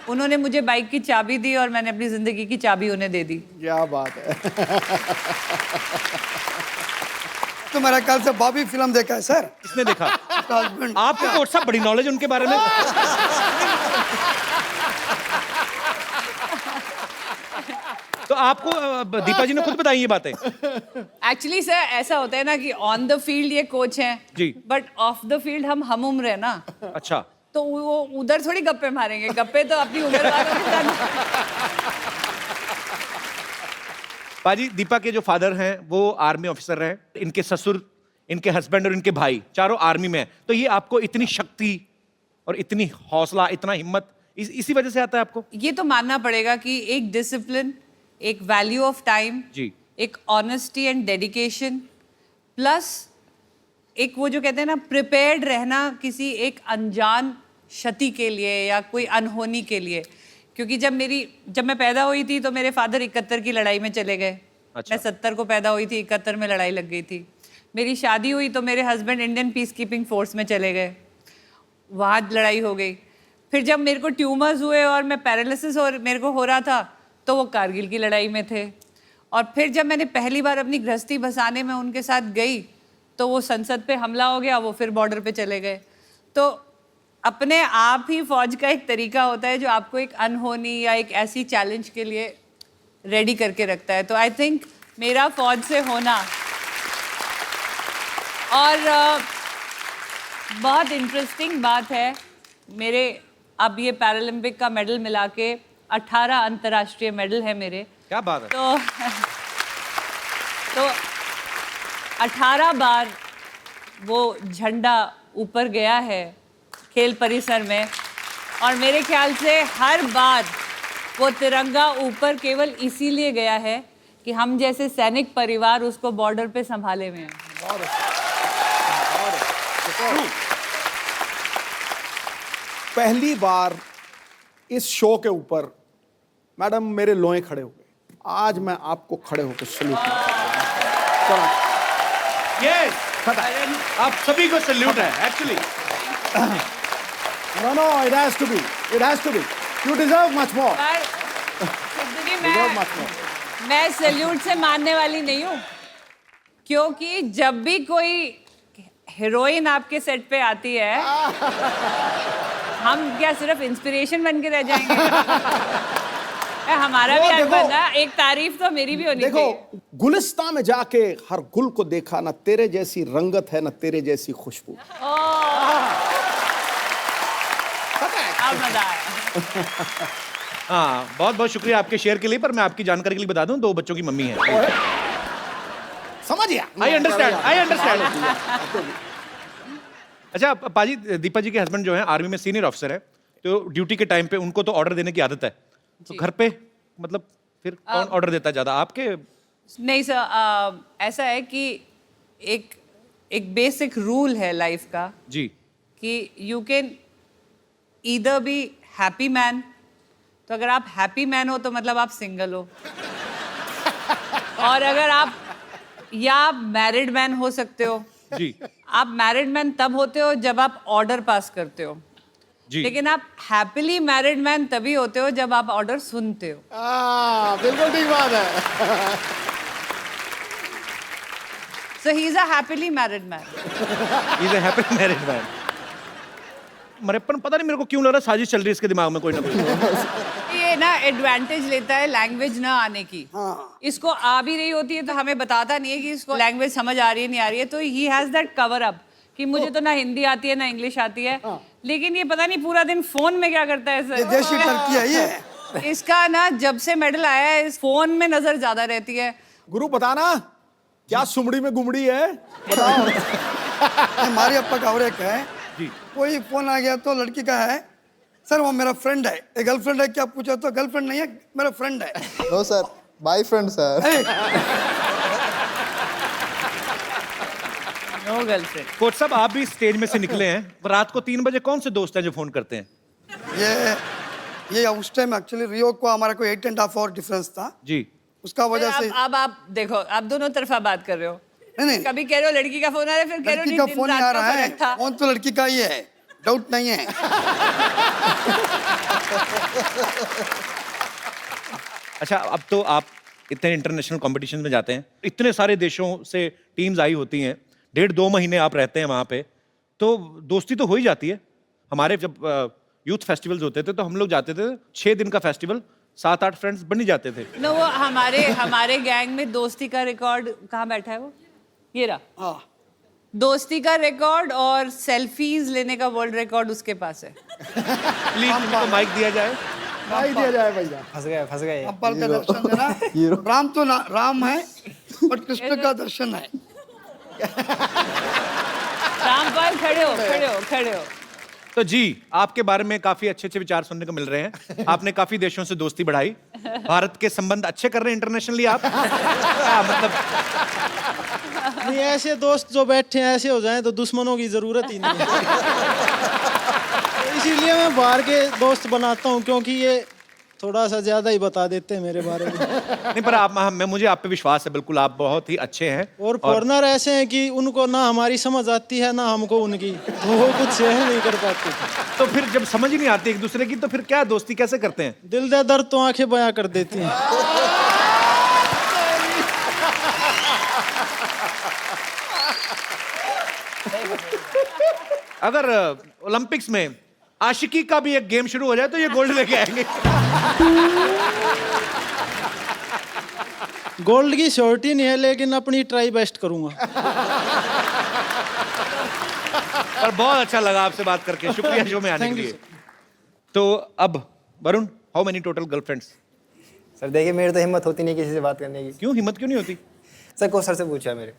S6: उन्होंने मुझे बाइक की चाबी दी और मैंने अपनी जिंदगी की चाबी उन्हें दे दी।
S4: क्या बात है।
S10: तो मेरा ख्याल से बॉबी फिल्म देखा है सर।
S3: किसने देखा?
S10: हस्बैंड।
S3: आपको कोच साहब बड़ी नॉलेज उनके बारे में। तो आपको दीपा जी ने खुद बताई ये बातें?
S6: एक्चुअली सर ऐसा होता है ना कि ऑन द फील्ड ये कोच हैं
S3: जी,
S6: बट ऑफ द फील्ड हम उम्र है ना।
S3: अच्छा।
S6: तो वो उधर थोड़ी गप्पे मारेंगे, गप्पे तो अपनी उम्र वालों के साथ।
S3: पाजी, दीपा के जो फादर हैं वो आर्मी ऑफिसर हैं, इनके ससुर, इनके हस्बैंड और इनके भाई चारों आर्मी में हैं। तो ये आपको इतनी शक्ति और इतनी हौसला, इतना हिम्मत इसी वजह से आता है आपको?
S6: ये तो मानना पड़ेगा कि एक डिसिप्लिन, एक वैल्यू ऑफ टाइम
S3: जी।
S6: एक ऑनेस्टी एंड डेडिकेशन प्लस एक वो जो कहते हैं ना प्रिपेयर्ड रहना किसी एक अनजान क्षति के लिए या कोई अनहोनी के लिए। क्योंकि जब मैं पैदा हुई थी तो मेरे फादर 71 की लड़ाई में चले गए।
S3: अच्छा।
S6: मैं 70 को पैदा हुई थी, 71 में लड़ाई लग गई थी। मेरी शादी हुई तो मेरे husband Indian peace keeping force में चले गए, वहाँ लड़ाई हो गई। फिर जब मेरे को ट्यूमर्स हुए और मैं पैरालिसिस और मेरे को हो रहा था तो वो कारगिल की लड़ाई में थे। और फिर जब मैंने पहली बार अपनी गृहस्थी बसाने में उनके साथ गई तो वो संसद पे हमला हो गया, वो फिर बॉर्डर पे चले गए। तो अपने आप ही फौज का एक तरीका होता है जो आपको एक अनहोनी या एक ऐसी चैलेंज के लिए रेडी करके रखता है। तो आई थिंक मेरा फौज से होना और बहुत इंटरेस्टिंग बात है, मेरे अब ये पैरालंपिक का मेडल मिला के 18 अंतर्राष्ट्रीय मेडल है मेरे।
S3: क्या बात है।
S6: तो 18 बार वो झंडा ऊपर गया है खेल परिसर में और मेरे ख्याल से हर बार वो तिरंगा ऊपर केवल इसीलिए गया है कि हम जैसे सैनिक परिवार उसको बॉर्डर पे संभाले हुए हैं।
S4: पहली बार इस शो के ऊपर मैडम मेरे लोए खड़े हो गए। आज मैं आपको खड़े होकर सल्यूट करता हूं।
S3: यस, आप सभी को सल्यूट है actually.
S4: No, it has to be. It has to be. You deserve much more. Deserve much more.
S6: मैं सैल्यूट से मानने वाली नहीं हूँ, क्योंकि जब भी कोई हीरोइन आपके सेट पे आती है हम क्या सिर्फ इंस्पिरेशन बन के रह जाएंगे? हमारा भी हक बनता है, एक तारीफ तो मेरी भी होनी चाहिए।
S4: देखो, गुलिस्तान में जाके हर गुल को देखा, ना तेरे जैसी रंगत है ना तेरे जैसी खुशबू।
S6: मजा आया।
S3: हाँ, बहुत बहुत शुक्रिया आपके शेयर के लिए, पर मैं आपकी जानकारी के लिए बता दूं 2 बच्चों की मम्मी है।
S4: समझ गया।
S3: I understand. अच्छा पाजी, दीपा जी के हस्बैंड जो है आर्मी में सीनियर ऑफिसर है, तो ड्यूटी के टाइम पे उनको तो ऑर्डर देने की आदत है, तो घर पे मतलब फिर कौन ऑर्डर देता है ज्यादा, आपके?
S6: नहीं सर, ऐसा है कि एक बेसिक रूल है लाइफ का
S3: जी
S6: कि you can either be happy man, तो अगर आप हैप्पी मैन हो तो मतलब आप सिंगल हो, और अगर आप मैरिड मैन हो सकते हो।
S3: जी।
S6: आप मैरिड मैन तब होते हो जब आप ऑर्डर पास करते हो
S3: जी।
S6: लेकिन आप हैप्पीली मैरिड मैन तभी होते हो जब आप ऑर्डर सुनते हो।
S4: बिल्कुल ठीक बात है।
S6: So he is a happily married man.
S3: He is a happily married man. मरेपन पता नहीं मेरे को क्यों लग रहा है साजिश चल रही है इसके दिमाग में कोई ना कोई।
S6: ये ना एडवांटेज लेता है लैंग्वेज ना आने की। इसको आ भी रही होती है तो हमें बताता नहीं है कि इसको लैंग्वेज समझ आ रही है नहीं आ रही है, तो he has that cover up कि मुझे तो ना हिंदी आती है ना इंग्लिश आती है, लेकिन ये पता नहीं पूरा दिन फोन में क्या करता है सर।
S10: देशी टर्की है ये।
S6: इसका ना जब से मेडल आया है इस फोन में नजर ज्यादा रहती है।
S4: गुरु बताना क्या सुमड़ी में गुमड़ी है, बताओ।
S10: हमारे अप्पा का और एक है, कोई फोन आ गया तो लड़की का है, सर वो मेरा फ्रेंड है, एक गर्लफ्रेंड है क्या पूछा तो गर्लफ्रेंड नहीं है मेरा फ्रेंड है।
S8: No sir, boyfriend sir.
S6: No girlfriend.
S3: Coach साहब आप भी स्टेज में से निकले हैं, रात को 3 बजे कौन से दोस्त हैं जो फोन करते हैं?
S10: ये उस टाइम एक्चुअली रियो को हमारा कोई 8.5 आवर डिफरेंस था
S3: जी,
S10: उसका वजह से।
S6: अब आप देखो, आप दोनों तरफा बात कर रहे हो।
S10: नहीं,
S6: कभी कह रहे हो लड़की का फोन आ रहा है, फिर कह रहे हो
S10: लड़की का
S6: नहीं,
S10: फोन
S6: दिन
S10: आ
S6: रात
S10: रहा
S6: का
S10: है,
S6: फर्क था।
S10: फोन तो लड़की का ही है, डाउट नहीं है।
S3: अच्छा अब तो आप इतने इंटरनेशनल कंपटीशन में जाते हैं, इतने सारे देशों से टीम्स आई होती हैं, 1.5-2 महीने आप रहते हैं वहाँ पे, तो दोस्ती तो हो ही जाती है। हमारे जब यूथ फेस्टिवल्स होते थे तो हम लोग जाते थे, 6 दिन का फेस्टिवल, 7-8 फ्रेंड्स बन ही जाते थे।
S6: नो वो हमारे गैंग में दोस्ती का रिकॉर्ड कहाँ बैठा है वो, ये रहा। दोस्ती का रिकॉर्ड और सेल्फीज लेने का वर्ल्ड रिकॉर्ड उसके पास है।
S3: प्लीज उनको माइक दिया जाए।
S4: नहीं दिया जाए भैया।
S9: फंस गए।
S10: अब्बल का दर्शन देना, राम तो राम है बट कृष्ण का दर्शन है।
S6: रामपाल खड़े हो।
S3: तो जी, आपके बारे में काफी अच्छे अच्छे विचार सुनने को मिल रहे हैं। आपने काफी देशों से दोस्ती बढ़ाई, भारत के संबंध अच्छे कर रहे हैं इंटरनेशनली आप। क्या मतलब?
S11: नहीं, ऐसे दोस्त जो बैठे हैं ऐसे हो जाएं तो दुश्मनों की जरूरत ही नहीं है। तो इसीलिए मैं बाहर के दोस्त बनाता हूँ, क्योंकि ये थोड़ा सा ज्यादा ही बता देते हैं मेरे बारे में।
S3: नहीं, पर आप मुझे आप पे विश्वास है, बिल्कुल आप बहुत ही अच्छे हैं।
S11: और फॉरनर ऐसे हैं कि उनको ना हमारी समझ आती है ना हमको उनकी, तो वो कुछ सहन नहीं कर पाते।
S3: तो फिर जब समझ ही नहीं आती एक दूसरे की, तो फिर क्या दोस्ती कैसे करते हैं?
S11: दिल दे दर्द तो आंखें बयां कर देती हैं।
S3: अगर ओलंपिक्स में आशिकी का भी एक गेम शुरू हो जाए तो ये गोल्ड लेके आएंगे।
S11: गोल्ड की श्योरिटी नहीं है, लेकिन अपनी ट्राई बेस्ट करूंगा।
S3: और बहुत अच्छा लगा आपसे बात करके, शुक्रिया शो में आने के लिए। तो अब Varun, how many total girlfriends?
S9: Sir देखिए, मेरी तो हिम्मत होती नहीं किसी से बात करने की।
S3: क्यों हिम्मत क्यों नहीं होती?
S9: सर को सर से पूछा मेरे।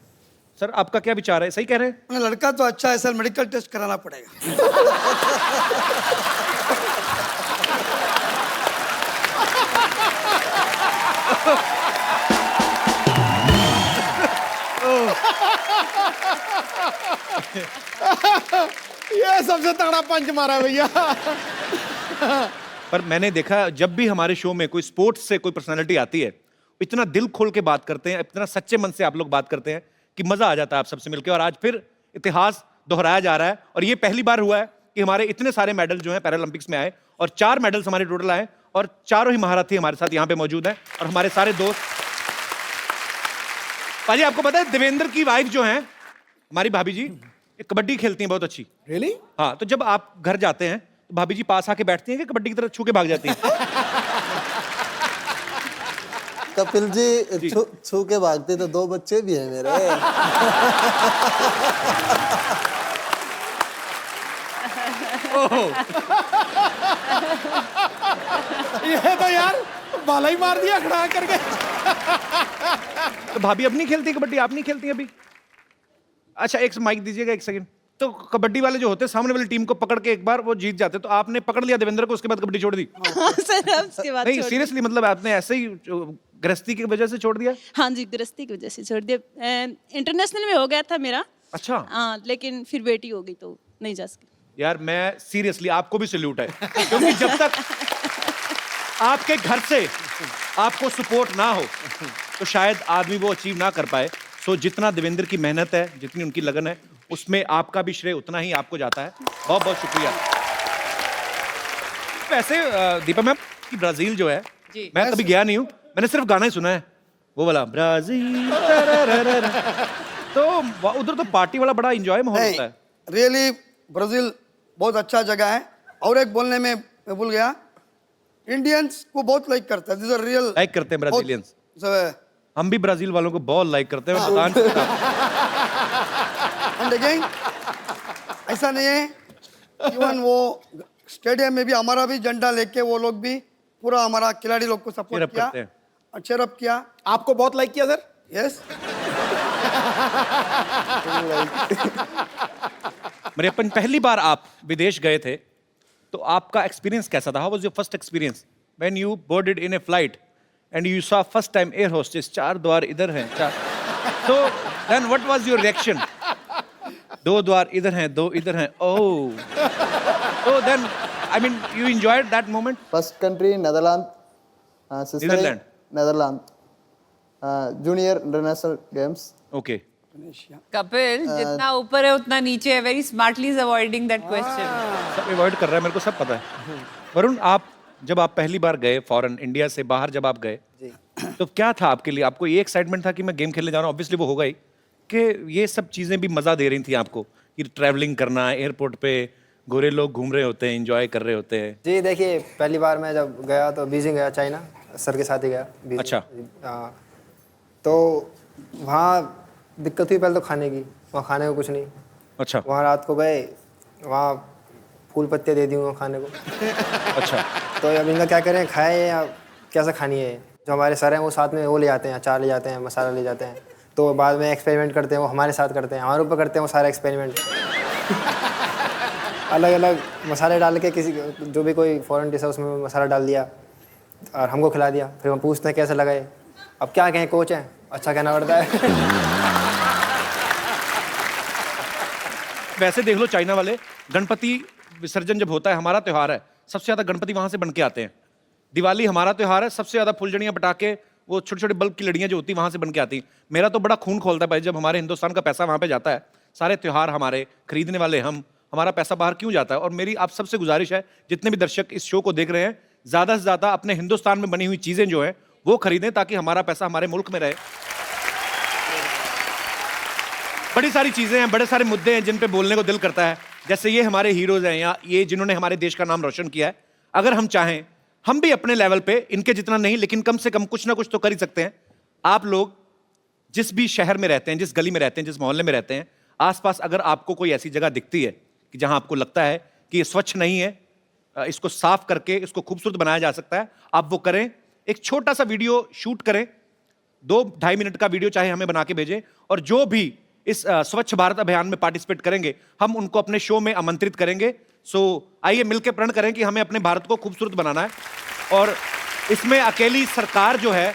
S3: सर आपका क्या विचार है? सही कह रहे हैं?
S10: लड़का तो अच्छा है सर, मेडिकल टेस्ट कराना पड़ेगा।
S4: ये सबसे तगड़ा पंच मारा भैया।
S3: पर मैंने देखा, जब भी हमारे शो में कोई स्पोर्ट्स से कोई पर्सनालिटी आती है, इतना दिल खोल के बात करते हैं, इतना सच्चे मन से आप लोग बात करते हैं कि मजा आ जाता है आप सबसे मिलकर। और आज फिर इतिहास दोहराया जा रहा है, और ये पहली बार हुआ है कि हमारे इतने सारे मेडल जो हैं पैरालंपिक्स में आए, और 4 मेडल्स हमारे टोटल आए, और चारों ही महारथी हमारे साथ यहाँ पे मौजूद हैं, और हमारे सारे दोस्त। पाजी, आपको पता है देवेंद्र की वाइफ जो है हमारी भाभी जी, ये कबड्डी खेलती हैं बहुत अच्छी।
S4: रियली?
S3: हाँ, तो जब आप घर जाते हैं तो भाभी जी पास आके बैठती हैं कि कबड्डी की तरह छू के भाग जाती हैं?
S8: कपिल जी छू के भागते तो 2 बच्चे भी हैं मेरे।
S4: ये तो यार बाला ही मार दिया खड़ा करके।
S3: तो भाभी अब नहीं खेलती कबड्डी? आप नहीं खेलती अभी? अच्छा, एक माइक दीजिएगा, एक सेकंड। तो कबड्डी वाले जो होते हैं सामने वाली टीम को पकड़ के एक बार वो जीत जाते, तो आपने पकड़ लिया देवेंद्र को, उसके बाद कबड्डी छोड़ दी?
S12: सर उसके बाद
S3: नहीं, सीरियसली, मतलब आपने ऐसे ही गृहस्थी की वजह से छोड़ दिया?
S12: हाँ जी, गृहस्थी की वजह से छोड़ दिया। इंटरनेशनल में हो गया था मेरा।
S3: अच्छा।
S12: हाँ, लेकिन फिर बेटी हो गई तो नहीं जा सकी।
S3: यार मैं सीरियसली, आपको भी सैल्यूट है, क्योंकि जब तक आपके घर से आपको सपोर्ट ना हो तो शायद आदमी वो अचीव ना कर पाए। सो जितना देवेंद्र की मेहनत है, जितनी उनकी लगन है, उसमें आपका भी श्रेय उतना ही आपको जाता है। बहुत बहुत शुक्रिया। वैसे दीपा मैम, कि ब्राजील जो है, मैं कभी गया नहीं हूँ, मैंने सिर्फ गाना ही सुना है, वो वाला ब्राजील। तो उधर तो पार्टी वाला बड़ा एंजॉय माहौल होता है।
S10: रियली ब्राजील बहुत अच्छा जगह है। और एक बोलने में मैं भूल गया, इंडियंस को बहुत लाइक करता है। दिस आर रियल
S3: लाइक करते हैं ब्राजीलियंस। हम भी ब्राजील वालों को बहुत लाइक करते हैं।
S10: एंड अगेन ऐसा नहीं है, इवन वो स्टेडियम में भी हमारा भी झंडा लेके वो लोग भी पूरा हमारा खिलाड़ी लोग को सपोर्ट किया और चेयर अप किया।
S4: आपको बहुत लाइक किया सर?
S10: यस।
S3: मरियप्पन, पहली बार आप विदेश गए थे, तो आपका एक्सपीरियंस कैसा था? How was your first experience when you boarded in a flight and you saw first time air hostess, 4 द्वार इधर हैं, 4। तो then what was your reaction? 2 द्वार इधर हैं, 2 इधर हैं। ओह, तो then I mean you enjoyed that moment?
S8: First country Netherland,
S3: Netherland,
S8: Netherland, junior international games.
S3: Okay.
S6: Kapil, जितना ऊपर है उतना नीचे है। Very smartly is avoiding that question.
S3: सब अवॉइड कर रहा है, मेरे को सब पता है। वरुण, जब आप पहली बार गए फॉरेन, इंडिया से बाहर जब आप गए, तो क्या था आपके लिए? आपको ये एक्साइटमेंट था कि मैं गेम खेलने जा रहा हूँ, ऑब्वियसली वो होगा ही, कि ये सब चीजें भी मजा दे रही थी आपको, कि ट्रैवलिंग करना, एयरपोर्ट पे गोरे लोग घूम रहे होते हैं, एंजॉय कर रहे होते हैं?
S9: जी देखिए, पहली बार मैं जब गया तो बीजिंग गया, चाइना, सर के साथ ही गया बीजिंग।
S3: अच्छा।
S9: तो वहाँ दिक्कत हुई पहले तो खाने की, वहाँ खाने को कुछ नहीं।
S3: अच्छा।
S9: वहाँ रात को गए, वहाँ फूल पत्ते दे दी उनको खाने को।
S3: अच्छा।
S9: तो अब इनका क्या करें, खाए या कैसा खानी है? जो हमारे सर हैं वो साथ में वो ले जाते हैं, अचार ले जाते हैं, मसाला ले जाते हैं, तो बाद में एक्सपेरिमेंट करते हैं, वो हमारे साथ करते हैं, हमारे ऊपर करते हैं वो सारा एक्सपेरिमेंट। अलग अलग मसाले डाल के किसी जो भी कोई फॉरेन डिश है उसमें मसाला डाल दिया और हमको खिला दिया। फिर हम पूछते हैं कैसा लगा ये, अब क्या कहें, कोच हैं, अच्छा कहना पड़ता है।
S3: वैसे देख लो चाइना वाले, गणपति विसर्जन जब होता है, हमारा त्योहार है, सबसे ज्यादा गणपति वहां से बन के आते हैं। दिवाली हमारा त्योहार है, सबसे ज्यादा फुलझड़ियां पटाखे, वो छोटे छोटे बल्ब की लड़ियां जो होती है वहां से बन के आती। मेरा तो बड़ा खून खोलता है भाई जब हमारे हिंदुस्तान का पैसा वहां पे जाता है। सारे त्योहार हमारे, खरीदने वाले हम, हमारा पैसा बाहर क्यों जाता है? और मेरी आप सबसे गुजारिश है, जितने भी दर्शक इस शो को देख रहे हैं, ज्यादा से ज्यादा अपने हिंदुस्तान में बनी हुई चीजें जो है वो खरीदें ताकि हमारा पैसा हमारे मुल्क में रहे। बड़ी सारी चीजें हैं, बड़े सारे मुद्दे हैं जिन पे बोलने को दिल करता है। जैसे ये हमारे हीरोज हैं, या ये जिन्होंने हमारे देश का नाम रोशन किया है। अगर हम चाहें, हम भी अपने लेवल पे, इनके जितना नहीं लेकिन कम से कम कुछ ना कुछ तो कर ही सकते हैं। आप लोग जिस भी शहर में रहते हैं, जिस गली में रहते हैं, जिस मोहल्ले में रहते हैं, आसपास अगर आपको कोई ऐसी जगह दिखती है कि जहां आपको लगता है कि ये स्वच्छ नहीं है, इसको साफ करके इसको खूबसूरत बनाया जा सकता है, आप वो करें। एक छोटा सा वीडियो शूट करें, 2-2.5 मिनट का वीडियो चाहे हमें बना के भेजें, और जो भी इस स्वच्छ भारत अभियान में पार्टिसिपेट करेंगे हम उनको अपने शो में आमंत्रित करेंगे। सो आइए मिलकर प्रण करें कि हमें अपने भारत को खूबसूरत बनाना है, और इसमें अकेली सरकार जो है,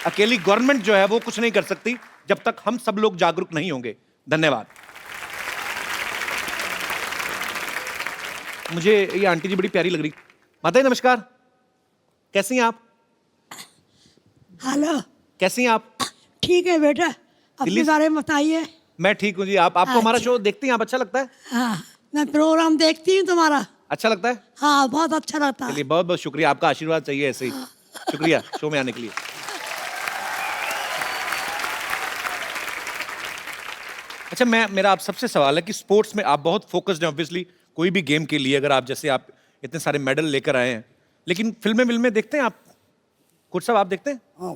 S3: अकेली गवर्नमेंट जो है वो कुछ नहीं कर सकती जब तक हम सब लोग जागरूक नहीं होंगे। धन्यवाद। मुझे ये आंटी जी बड़ी प्यारी लग रही। माता जी नमस्कार, कैसी हैं आप?
S13: हेलो,
S3: कैसी हैं आप?
S13: ठीक है बेटा, अपने बारे में बताइए।
S3: मैं ठीक हूँ जी। आपको हमारा शो देखती हैं आप? अच्छा लगता है?
S13: हाँ, मैं प्रोग्राम देखती हूँ तुम्हारा।
S3: अच्छा लगता है?
S13: हाँ, बहुत अच्छा लगता है।
S3: चलिए, बहुत बहुत शुक्रिया, आपका आशीर्वाद चाहिए ऐसे ही। शुक्रिया शो में आने के लिए। अच्छा, मेरा आप सबसे सवाल है कि स्पोर्ट्स में आप बहुत फोकस्ड हैं ऑब्वियसली, कोई भी गेम के लिए, अगर आप जैसे आप इतने सारे मेडल लेकर आए हैं, लेकिन फिल्में देखते हैं आप? कोच साहब आप देखते हैं?
S4: हाँ,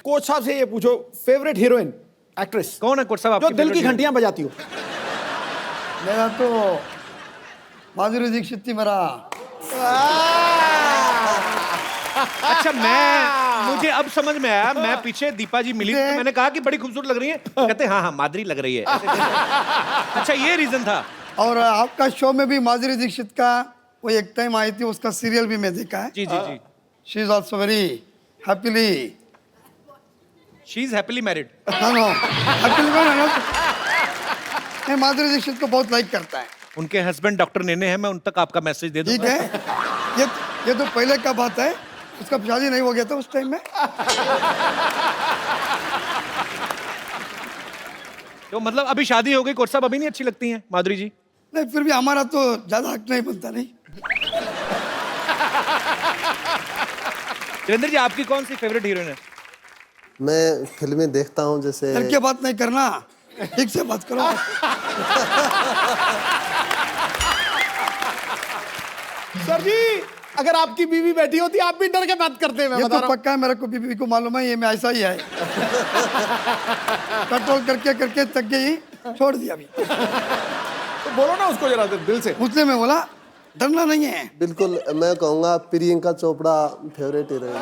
S4: कोच साहब से ये पूछो, फेवरेट हीरोइन एक्ट्रेस
S3: कौन है कोच साहब?
S4: जो दिल की घंटियां बजाती हो।
S10: मेरा तो माधुरी दीक्षित थी मेरा।
S3: अच्छा, मुझे अब समझ में आया। मैं पीछे दीपा जी मिली तो मैंने कहा कि बड़ी खूबसूरत लग रही है, कहते हाँ माधुरी लग रही है। अच्छा, ये रीजन था।
S10: और आपका शो में भी माधुरी दीक्षित का वो एक टाइम आई थी, उसका सीरियल भी मैं देखा है।
S3: जी जी जी।
S10: She is also very happily,
S3: she is happily married.
S10: No happily married. मैं माधुरी दीक्षित को बहुत लाइक करता है।
S3: उनके हस्बैंड डॉक्टर नेने हैं, मैं उन तक आपका मैसेज दे दूंगा।
S10: ठीक है, ये तो पहले का बात है, उसका शादी नहीं हो गया था उस टाइम में।
S3: तो मतलब अभी शादी हो गई, कोच साहब अभी नहीं अच्छी लगती हैं माधुरी जी?
S10: नहीं, फिर भी हमारा तो ज्यादा हक नहीं बनता। नहीं
S3: देवेंद्र जी, आपकी कौन सी फेवरेट हीरोइन है?
S8: मैं फिल्में देखता हूँ, जैसे
S10: करके बात नहीं करना, ठीक से बात करो।
S4: सर जी, अगर आपकी बीवी बैठी होती आप भी डर के बात करते हैं।
S10: ये तो पक्का है, मेरे को बीवी को मालूम है, ये मैं ऐसा ही है। कंट्रोल करके करके थक गई, छोड़ दिया अभी।
S4: तो बोलो ना उसको जरा दिल से।
S10: उसने मैं बोला डरना नहीं है।
S8: बिल्कुल, मैं कहूँगा प्रियंका चोपड़ा फेवरेट हीरोइन।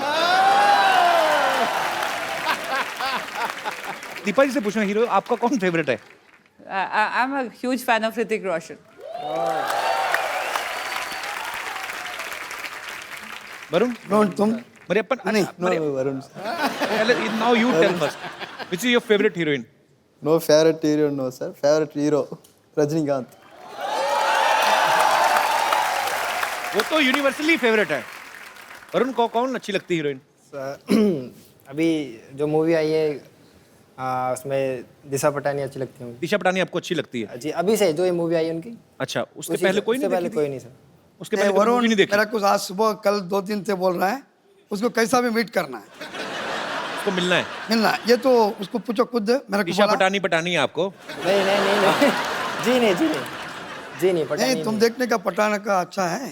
S3: दीपा जी से पूछना, हीरो आपका कौन फेवरेट है?
S6: I am a huge fan of Hrithik Roshan.
S3: Varun?
S10: No, तुम?
S3: मरियप्पन?
S10: नहीं,
S8: Varun.
S3: Now you tell first. Which is your favorite heroine?
S8: No favorite hero, no sir. Favorite hero, Rajinikanth.
S3: वो तो यूनिवर्सली फेवरेट है। वरुण को कौन अच्छी लगती हीरोइन?
S9: अभी जो मूवी आई है उसमें दिशा पटानी अच्छी लगती है मुझे।
S3: दिशा पटानी आपको अच्छी लगती है?
S9: जी, अभी से जो ये मूवी आई उनकी।
S3: अच्छा, उसके पहले कोई नहीं?
S9: पहले कोई नहीं सर।
S3: उसके पहले
S10: वरुण
S3: नहीं देखी?
S10: मेरा कुछ आज सुबह कल 2 दिन से बोल रहा है, उसको कैसा भी मीट करना है,
S3: उसको मिलना है।
S10: मिलना है। ये तो उसको पूछो खुद, मेरे को
S3: दिशा
S10: बोला।
S3: पटानी है आपको?
S9: नहीं नहीं नहीं नहीं जी नहीं जी नहीं जी नहीं पटानी
S10: नहीं, तुम देखने का पटाना का अच्छा है।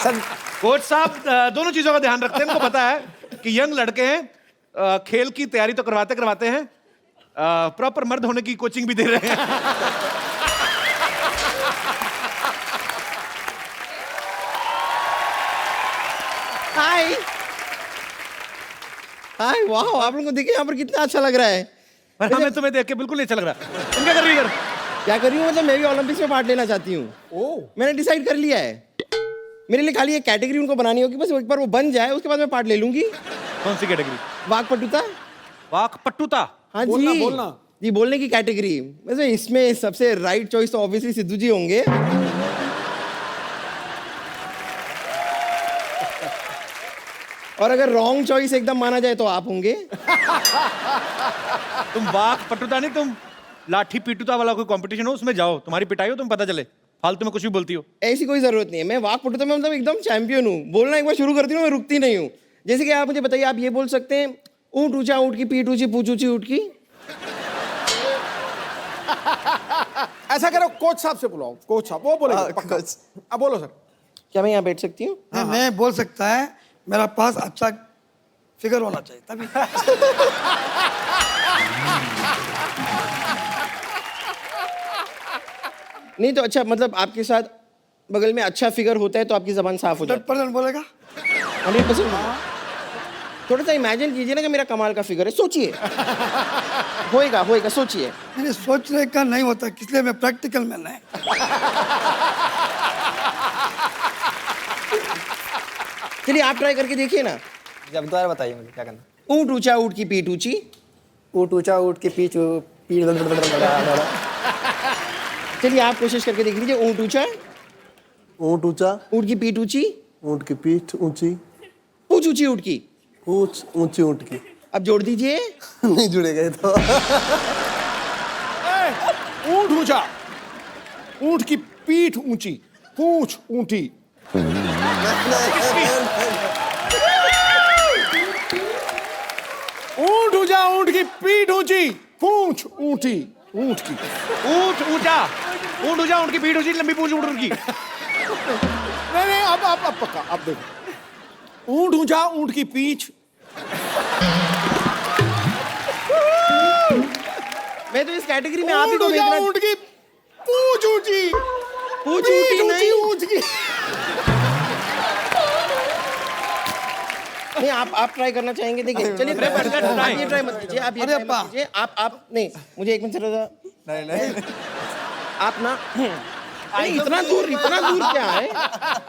S9: सर
S3: कोच साहब दोनों चीजों का ध्यान रखते हैं। इनको पता है कि यंग लड़के हैं, खेल की तैयारी तो करवाते हैं, प्रॉपर मर्द होने की कोचिंग भी दे रहे हैं।
S14: हाय, वाह, आप लोगों को देखिए यहाँ पर कितना अच्छा लग रहा है।
S3: पर हमें तुम्हें देख के बिल्कुल नहीं अच्छा लग रहा। तुम क्या कर रही हो इधर?
S14: क्या कर रही हूँ मतलब मैं भी ओलंपिक्स में पार्ट लेना चाहती हूँ। मैंने डिसाइड कर लिया है, मेरे लिए खाली एक कैटेगरी उनको बनानी होगी, बस एक बार वो बन जाए उसके बाद मैं पार्ट ले लूंगी।
S3: कौन सी कैटेगरी?
S14: वाकपटुता।
S3: वाकपटुता?
S14: हाँ
S4: बोलना,
S14: जी
S4: बोलना।
S14: जी, बोलने की कैटेगरी। वैसे इसमें सबसे राइट चॉइस तो ऑब्वियसली सिद्धू जी होंगे। और अगर रॉन्ग चॉइस एकदम माना जाए तो आप होंगे।
S3: तुम वाकपटुता नहीं, तुम लाठी पीटुता वाला कोई कंपटीशन हो उसमें जाओ, तुम्हारी पिटाई हो, तुम पता चले। फालतू में कुछ भी बोलती हो।
S14: ऐसी कोई जरूरत नहीं है, मैं वाकपटुता में मतलब एकदम चैंपियन हूँ। बोलना एक बार शुरू करती हूँ मैं रुकती नहीं हूँ। जैसे कि आप मुझे बताइए, आप ये बोल सकते हैं ऊँट ऊंचा ऊँट की पीठ ऊंची पूछ ऊंची ऊँट की।
S4: ऐसा करो, कोच साहब से बुलाओ, कोच साहब वो बोलेंगे पक्का। अब बोलो सर।
S14: क्या मैं यहाँ बैठ सकती हूँ?
S10: मैं बोल सकता है, मेरा पास अच्छा फिगर होना चाहिए तभी।
S14: नहीं तो अच्छा, मतलब आपके साथ बगल में अच्छा फिगर होता है तो आपकी जबान साफ हो जाती
S10: 100% बोलेगा।
S14: 100%। थोड़ा सा इमेजिन कीजिए ना कि मेरा कमाल का फिगर है, सोचिए। होएगा होएगा, सोचिए।
S10: नहीं, सोचने का नहीं होता, इसलिए मैं प्रैक्टिकल मैन है।
S14: चलिए आप ट्राई करके देखिए ना।
S9: जब दोबारा बताइए मुझे क्या करना।
S14: ऊँट ऊंचा ऊँट की पीठ ऊंची।
S9: ऊँट ऊंचा ऊँट की पीठ
S14: चलिए आप कोशिश करके देख लीजिए। ऊँट ऊंचा,
S8: ऊँट ऊंचा,
S14: ऊँट की पीठ ऊंची,
S8: ऊँट की पीठ ऊंची,
S14: पूंछ ऊंची ऊँट की,
S8: पूंछ ऊंची ऊँट की।
S14: अब जोड़ दीजिए।
S8: नहीं जुड़ेगा ये तो।
S4: ऊँट ऊंचा, ऊँट की पीठ ऊंची, पूंछ ऊंटी। ऊँट ऊंचा, ऊँट की पीठ ऊंची, पूंछ ऊंटी। ऊँट की
S3: ऊँट ऊंचा, ऊँट ऊंचा, ऊँट की पीठ ऊंची, लंबी पूंछ ऊँट की।
S4: नहीं नहीं, अब पक्का, अब देखो। ऊँट ऊंचा, ऊँट की पीठ।
S14: मैं तो इस कैटेगरी में आप ही को भेजना।
S4: ऊँट की पूंछ ऊंची,
S14: पूंछ ऊंटी नहीं।
S4: ऊँट की।
S14: नहीं, आप ट्राई करना चाहेंगे? देखिए चलिए आप ये ट्राई मत कीजिए, आप ये ट्राई मत कीजिए। आप नहीं, मुझे एक मिनट चलो। नहीं आप ना नहीं, इतना दूर क्या है,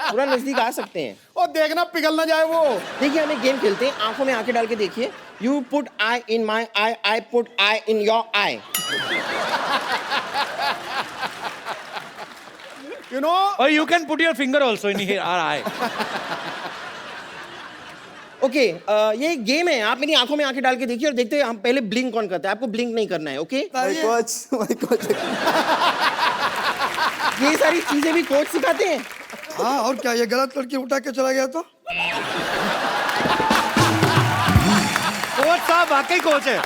S14: पूरा नजदीक आ सकते हैं।
S4: और देखना पिघल ना जाए वो।
S14: देखिए हम एक गेम खेलते हैं, आंखों में आंखें डाल के देखिए। You put I in my I, I put I in your I.
S4: You know?
S3: Or you can put your finger also in here, our eye.
S14: Okay ये एक गेम है, आप मेरी आंखों में आंखें डाल के देखिए और देखते हैं हम पहले ब्लिंक कौन करता है। आपको ब्लिंक नहीं करना है, ओके?
S8: My coach.
S14: ये सारी चीजें भी कोच सिखाते हैं।
S10: हाँ, और क्या, ये गलत लड़की उठा के चला गया तो?
S3: कोच साहब वाकई कोच है।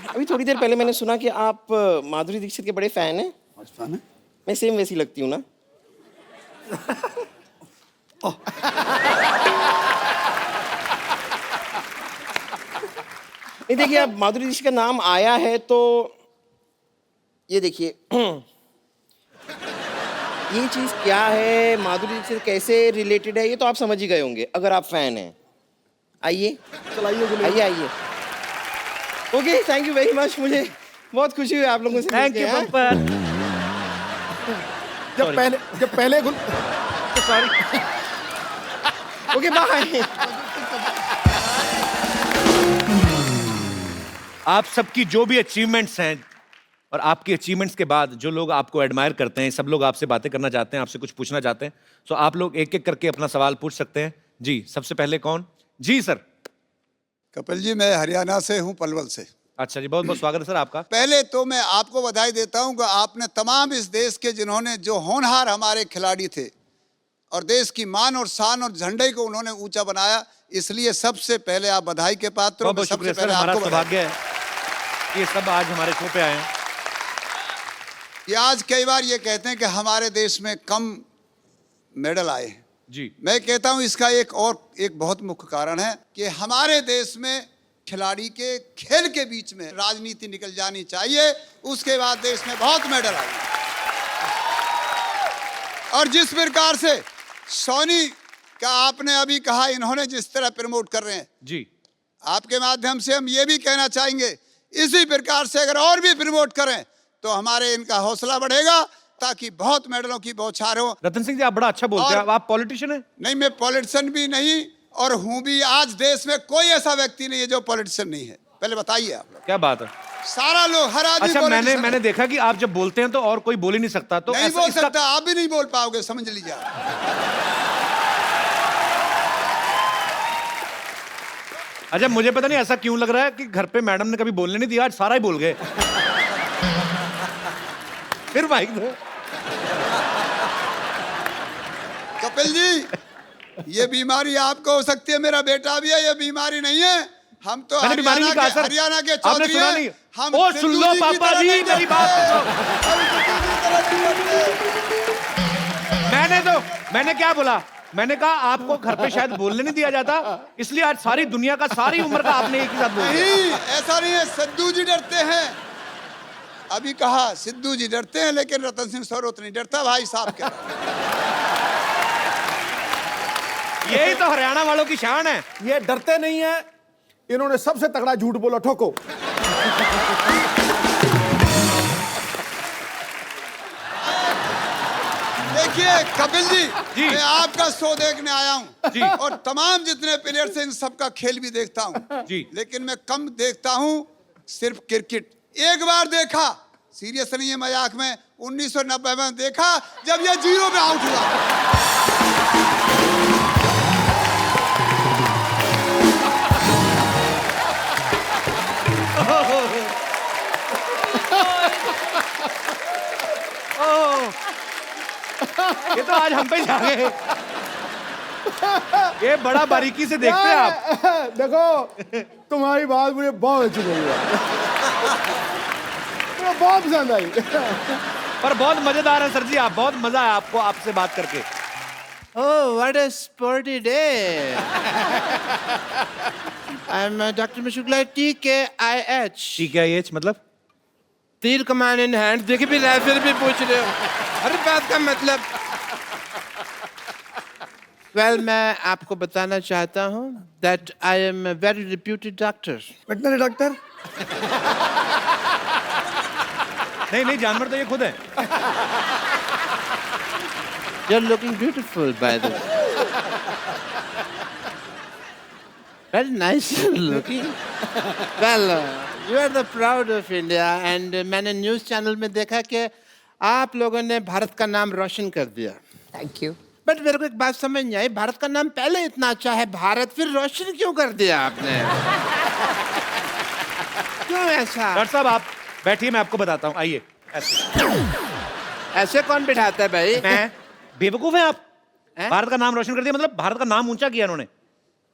S14: अभी थोड़ी देर पहले मैंने सुना कि आप माधुरी दीक्षित के बड़े फैन हैं। मैं सेम वैसी लगती हूँ ना? नहीं देखिए, अब माधुरी दीक्षित का नाम आया है तो ये देखिए ये चीज क्या है, माधुरी दीक्षित कैसे रिलेटेड है, ये तो आप समझ ही गए होंगे अगर आप फैन हैं। आइए
S4: चलाइए,
S14: आइए आइए। Okay, thank you very much. मुझे बहुत खुशी हुई आप लोगों से।
S3: थैंक यू पंपर।
S4: जब पहले
S3: सॉरी।
S14: Okay bye.
S3: आप सबकी जो भी अचीवमेंट्स हैं और आपकी अचीवमेंट्स के बाद जो लोग आपको एडमायर करते हैं, सब लोग आपसे बातें करना चाहते हैं, आपसे कुछ पूछना चाहते हैं, तो आप लोग एक एक करके अपना सवाल पूछ सकते हैं। जी, सबसे पहले कौन? जी सर।
S15: कपिल जी, मैं हरियाणा से हूँ, पलवल से।
S3: अच्छा जी, बहुत बहुत स्वागत है सर आपका।
S15: पहले तो मैं आपको बधाई देता हूँ कि आपने तमाम इस देश के जिन्होंने जो होनहार हमारे खिलाड़ी थे और देश की मान और शान और झंडे को उन्होंने ऊंचा बनाया, इसलिए सबसे पहले आप बधाई के पात्र हो।
S3: बहुत शुक्रिया सर, हमारा सौभाग्य है ये सब आज हमारे शो पे आए हैं।
S15: ये आज कई बार ये कहते हैं कि हमारे देश में कम मेडल आए हैं
S3: जी।
S15: मैं कहता हूं इसका एक बहुत मुख्य कारण है कि हमारे देश में खिलाड़ी के खेल के बीच में राजनीति निकल जानी चाहिए, उसके बाद देश में बहुत मेडल आएंगे। और जिस प्रकार से सोनी का आपने अभी कहा, इन्होंने जिस तरह प्रमोट कर रहे हैं
S3: जी,
S15: आपके माध्यम से हम ये भी कहना चाहेंगे इसी प्रकार से अगर और भी प्रमोट करें तो हमारे इनका हौसला बढ़ेगा, ताकि बहुत मेडलों की बौछार हो।
S3: रतन सिंह जी, आप बड़ा अच्छा बोलते हैं। आप पॉलिटिशियन हैं?
S15: नहीं, मैं पॉलिटिशियन भी नहीं और हूं भी। आज देश में कोई ऐसा व्यक्ति नहीं है जो पॉलिटिशियन नहीं है। पहले बताइए आप लोग।
S3: क्या बात है?
S15: सारा लोग, हर आदमी
S3: अच्छा,
S15: politician
S3: मैंने
S15: है।
S3: देखा कि आप जब बोलते हैं तो और कोई बोल ही नहीं सकता, तो
S15: नहीं बोल सकता, आप भी नहीं बोल पाओगे, समझ लीजिए आप।
S3: अच्छा, मुझे पता नहीं ऐसा क्यों लग रहा है कि घर पे मैडम ने कभी बोलने नहीं दिया, आज सारा ही बोल गए। फिर भाई
S15: कपिल जी, ये बीमारी आपको हो सकती है, मेरा बेटा भी है, ये बीमारी नहीं है। हम तो
S3: मैंने बीमारी नहीं कहा, सर।
S15: हरियाणा के
S3: आपने
S15: चौधरी
S3: सुना
S15: हैं।
S3: नहीं?
S15: हम
S3: ओ, सुन
S15: सिद्धू
S3: लो
S15: की
S3: पापा
S15: तरह
S3: जी,
S15: नहीं
S3: मेरी बात सुनो। मैंने क्या बोला? मैंने कहा आपको घर पे शायद बोलने नहीं दिया जाता, इसलिए आज सारी दुनिया का, सारी उम्र का आपने एक ही साथ बोल दिया।
S15: नहीं, ऐसा नहीं है। सिद्धू जी डरते हैं, अभी कहा सिद्धू जी डरते हैं, लेकिन रतन सिंह सरोत नहीं डरता, भाई साहब के।
S3: यही तो हरियाणा वालों की शान है।
S4: ये डरते नहीं है, इन्होंने सबसे तगड़ा झूठ बोला, ठोको।
S15: देखिए कपिल जी, मैं आपका शो देखने आया हूँ और तमाम जितने प्लेयर्स हैं इन सबका खेल भी देखता हूँ, लेकिन मैं कम देखता हूँ सिर्फ क्रिकेट। एक बार देखा, सीरियस नहीं है मजाक में, 1990 में देखा जब ये 0 पे आउट हुआ।
S3: ये तो आज हम पे जा गए। ये बड़ा बारीकी से देखते हैं आप।
S4: देखो, तुम्हारी बात मुझे बहुत अच्छी लगी, मुझे बहुत पसंद आई।
S3: पर बहुत मजेदार है सर जी, आप, बहुत मजा आया आपको आपसे बात करके।
S14: Oh, what a sporty day! I'm Dr. Mashukla, TKIH.
S3: TKIH मतलब?
S14: तीर कमान इन हैंड। देखिए भी रहे, फिर भी पूछ रहे हो हर बात का मतलब। Well, मैं आपको बताना चाहता हूँ that I am a very reputed doctor.
S10: Veterinary doctor?
S3: नहीं, जानवर तो ये खुद है।
S14: You're looking beautiful, by the way. Very nice looking. Well, you are the proud of India, and मैंने न्यूज़ चैनल में देखा कि आप लोगों ने भारत का नाम रोशन कर दिया।
S6: Thank you.
S14: बट मेरे को एक बात समझ नहीं आई, भारत का नाम पहले इतना अच्छा है, भारत फिर रोशन क्यों कर दिया आपने? क्यों ऐसा?
S3: डॉक्टर साहब, आप बैठिए, मैं आपको बताता हूँ, आइए।
S14: ऐसे कौन बिठाता है भाई?
S3: मैं? बेवकूफ है आप? भारत का नाम रोशन कर दिया मतलब भारत का नाम ऊंचा किया उन्होंने।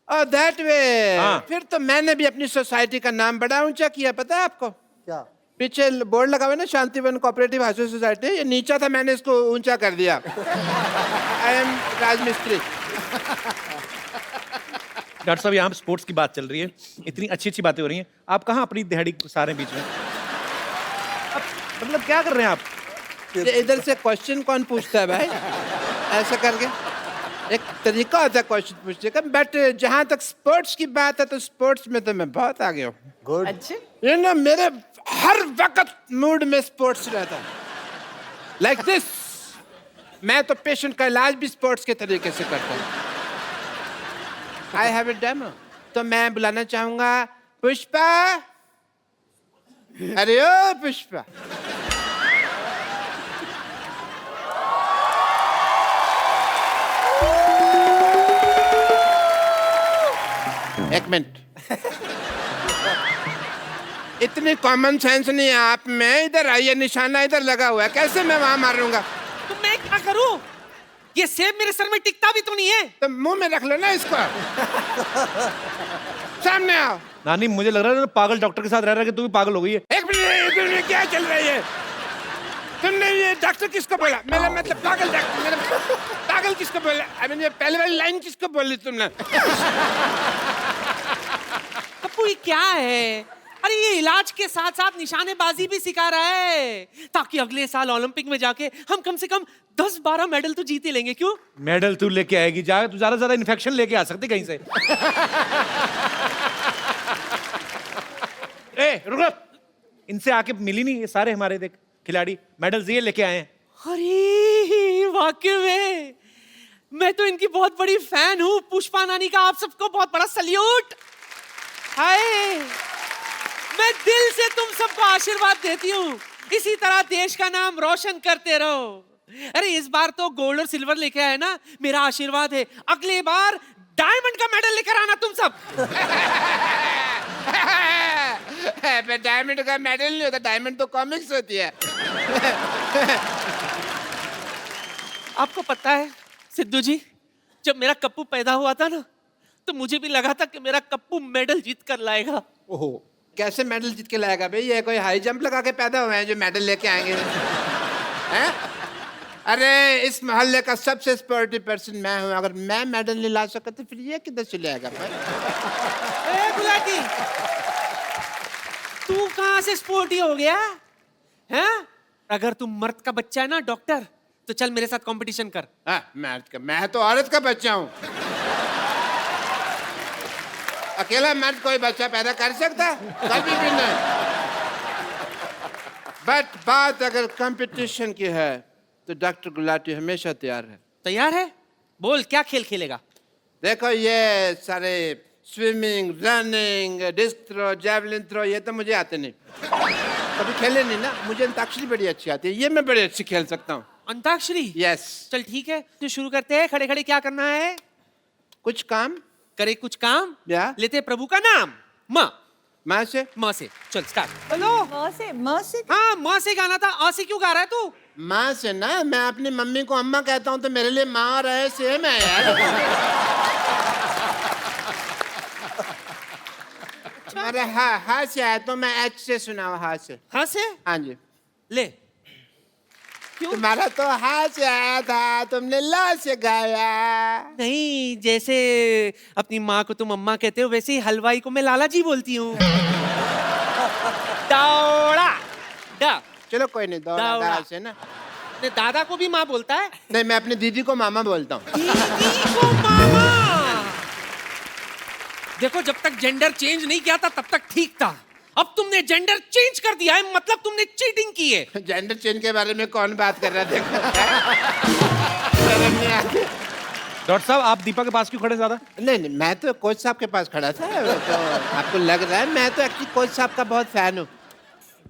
S14: Oh, that way.
S3: हाँ।
S14: फिर तो मैंने भी अपनी सोसाइटी का नाम बड़ा ऊंचा किया, पता है आपको?
S8: क्या?
S14: पीछे बोर्ड लगा हुआ है ना, शांतिवन कोऑपरेटिव हाउसिंग सोसाइटी, ये नीचा था, मैंने इसको ऊंचा कर दिया। आई एम राजमिस्त्री।
S3: डॉक्टर साहब, यहाँ स्पोर्ट्स की बात चल रही है, इतनी अच्छी अच्छी बातें हो रही हैं, आप कहाँ अपनी दिहाड़ी सारे बीच में? मतलब क्या कर रहे हैं आप?
S14: इधर से क्वेश्चन कौन पूछता है भाई? ऐसा करके एक तरीका होता है क्वेश्चन पूछने का, बट जहाँ तक स्पोर्ट्स की बात है तो स्पोर्ट्स में तो मैं बहुत आगे हूँ।
S8: गुड।
S6: अच्छे?
S14: ये ना मेरे हर वक्त मूड में स्पोर्ट्स रहता है। लाइक दिस, मैं तो पेशेंट का इलाज भी स्पोर्ट्स के तरीके से करता हूँ। I have a demo. तो मैं बुलाना चाहूंगा पुष्पा। अरे ओ पुष्पा, एक मिनट, इतनी कॉमन सेंस नहीं है आप में। इधर आइए, निशाना इधर लगा हुआ है, कैसे मैं वहां मारूंगा?
S16: तो मैं क्या करूं? ये सेब मेरे सर में टिकता भी तो नहीं है।
S14: तो मुंह में रख लो ना इसको। सामने आओ।
S3: नानी, मुझे लग रहा है पागल डॉक्टर के साथ रह रहा है कि तू भी पागल हो गई है।
S14: एक मिनट, क्या चल रही है? तुमने ये डॉक्टर किसको बोला? मेरा मतलब पागल डॉक्टर, मेरा पागल किसको बोला? आई मीन ये पहले वाली लाइन किसको बोली तुमने?
S16: पप्पू, ये क्या है? अरे ये इलाज के साथ साथ निशानेबाजी भी सिखा रहा है, ताकि अगले साल ओलंपिक में जाके हम कम से कम 10-12 मेडल तो जीते लेंगे। क्यों?
S3: मेडल तू लेके आएगी, जा तू ज्यादा से ज्यादा इन्फेक्शन लेके आ सकती कहीं से। ए रुक, इनसे आके मिली नहीं, ये सारे हमारे देख खिलाड़ी मेडल्स ये लेके आए हैं।
S16: अरे वाकई में मैं तो इनकी बहुत बड़ी फैन हूँ। पुष्पा नानी का आप सबको बहुत बड़ा सल्यूट। हाय, मैं दिल से तुम सबको आशीर्वाद देती हूँ, इसी तरह देश का नाम रोशन करते रहो। अरे इस बार तो गोल्ड और सिल्वर लेके आए ना, मेरा आशीर्वाद है अगली बार डायमंड का मेडल लेकर आना तुम सब।
S2: डायमंड का मेडल नहीं होता, डायमंड तो कॉमिक्स होती है।
S16: आपको पता है सिद्धू जी, जब मेरा कप्पू पैदा हुआ था ना, तो मुझे भी लगा था कि मेरा कप्पू मेडल जीत कर लाएगा।
S2: ओहो, कैसे मेडल जीत के लाएगा भाई? ये कोई हाई जंप लगा के पैदा हुए हैं जो मेडल लेके आएंगे? हैं? अरे इस मोहल्ले का सबसे स्पोर्टिव पर्सन मैं हूँ, अगर मैं मेडल नहीं ला सका तो फिर ये किधर से लाएगा भाई?
S16: गुलाटी, तू कहाँ से स्पोर्टी हो गया हैं? अगर तू मर्द का बच्चा है ना डॉक्टर, तो चल मेरे साथ कंपटीशन कर।
S2: मैं तो औरत का बच्चा हूँ। अकेला मर्द कोई बच्चा पैदा कर सकता? कभी भी नहीं। बट बात अगर कंपटीशन की है तो डॉक्टर गुलाटी हमेशा तैयार है।
S16: तैयार है? बोल क्या खेल खेलेगा?
S2: देखो ये सारे swimming, running, discus throw, javelin throw, ये तो मुझे आते नहीं, कभी खेले नहीं ना। मुझे अंताक्षरी बड़ी अच्छी आती है, ये मैं बड़ी अच्छी खेल सकता हूँ।
S16: अंताक्षरी?
S2: यस।
S16: चल ठीक है, तो शुरू करते हैं। खड़े खड़े क्या करना है?
S2: कुछ काम
S16: करे, कुछ काम
S2: या
S16: लेते प्रभु का नाम।
S2: माँ से
S16: चल स्टार्ट। हेलो,
S6: माँ से
S16: हाँ माँ से गाना था, आ से क्यों गा रहा है तू?
S2: माँ से ना, मैं अपनी मम्मी को अम्मा कहता हूँ तो मेरे लिए माँ और है सेम है यार। तुम्हारे हाँ से आया तो मैं एच से सुनाओ। हाँ से?
S16: हाँ से?
S2: हाँ जी।
S16: ले।
S2: क्यों? तुम्हारा तो हाँ से आया था, तुमने ला से गाया।
S16: नहीं, जैसे अपनी माँ को तुम अम्मा कहते हो, वैसे ही हलवाई को मैं लाला जी बोलती हूँ। दौड़ा डा।
S2: चलो कोई नहीं, दौड़ा से ना।
S16: ने दादा को भी माँ बोलता है?
S2: नहीं, मैं अपनी दीदी को मामा बोलता हूँ।
S16: दीदी को मामा। देखो, जब तक जेंडर चेंज नहीं किया था तब तक ठीक था, अब तुमने जेंडर चेंज कर दिया है, मतलब तुमने चीटिंग की है।
S2: जेंडर चेंज के बारे में कौन बात कर रहा है?
S3: डॉक्टर साहब, आप दीपा के पास क्यों खड़े ज्यादा?
S2: नहीं, मैं तो कोच साहब के पास खड़ा था। तो आपको लग रहा है, मैं तो एक्चुअली कोच साहब का बहुत फैन हूँ।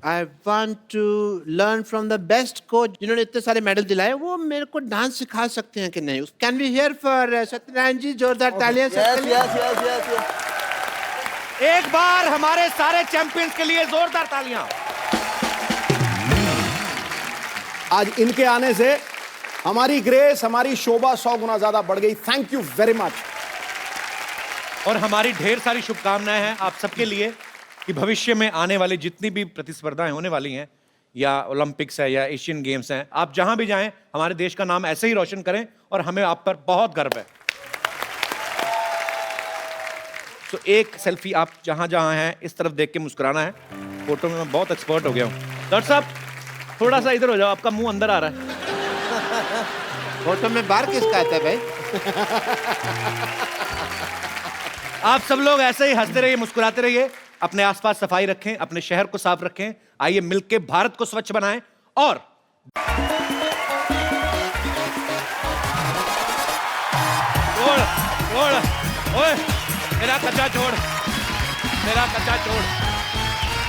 S2: I want to learn from the best coach जिन्होंने इतने सारे मेडल दिलाए, वो मेरे को डांस सिखा सकते हैं कि नहीं? Can we hear for Satyanarayan जी? जोरदार तालियां।
S8: yes.
S3: एक बार हमारे सारे चैंपियंस के लिए जोरदार तालियां।
S4: आज इनके आने से हमारी ग्रेस, हमारी शोभा 100 गुना ज्यादा बढ़ गई। Thank you very much.
S3: और हमारी ढेर सारी शुभकामनाएं हैं आप सबके लिए कि भविष्य में आने वाली जितनी भी प्रतिस्पर्धाएं होने वाली हैं, या ओलंपिक्स है या एशियन गेम्स हैं, आप जहां भी जाएं हमारे देश का नाम ऐसे ही रोशन करें, और हमें आप पर बहुत गर्व है। तो एक सेल्फी आप जहां जहां हैं इस तरफ देख के मुस्कुराना है। फोटो में मैं बहुत एक्सपर्ट हो गया हूं। डॉक्टर साहब थोड़ा सा इधर हो जाओ, आपका मुंह अंदर आ रहा है।
S2: फोटो में बार किसका आता है भाई?
S3: आप सब लोग ऐसे ही हंसते रहिए, मुस्कुराते रहिए, अपने आसपास सफाई रखें, अपने शहर को साफ रखें। आइए मिलके भारत को स्वच्छ बनाएं। और छोड़, ओए, मेरा कच्चा छोड़, मेरा कच्चा छोड़।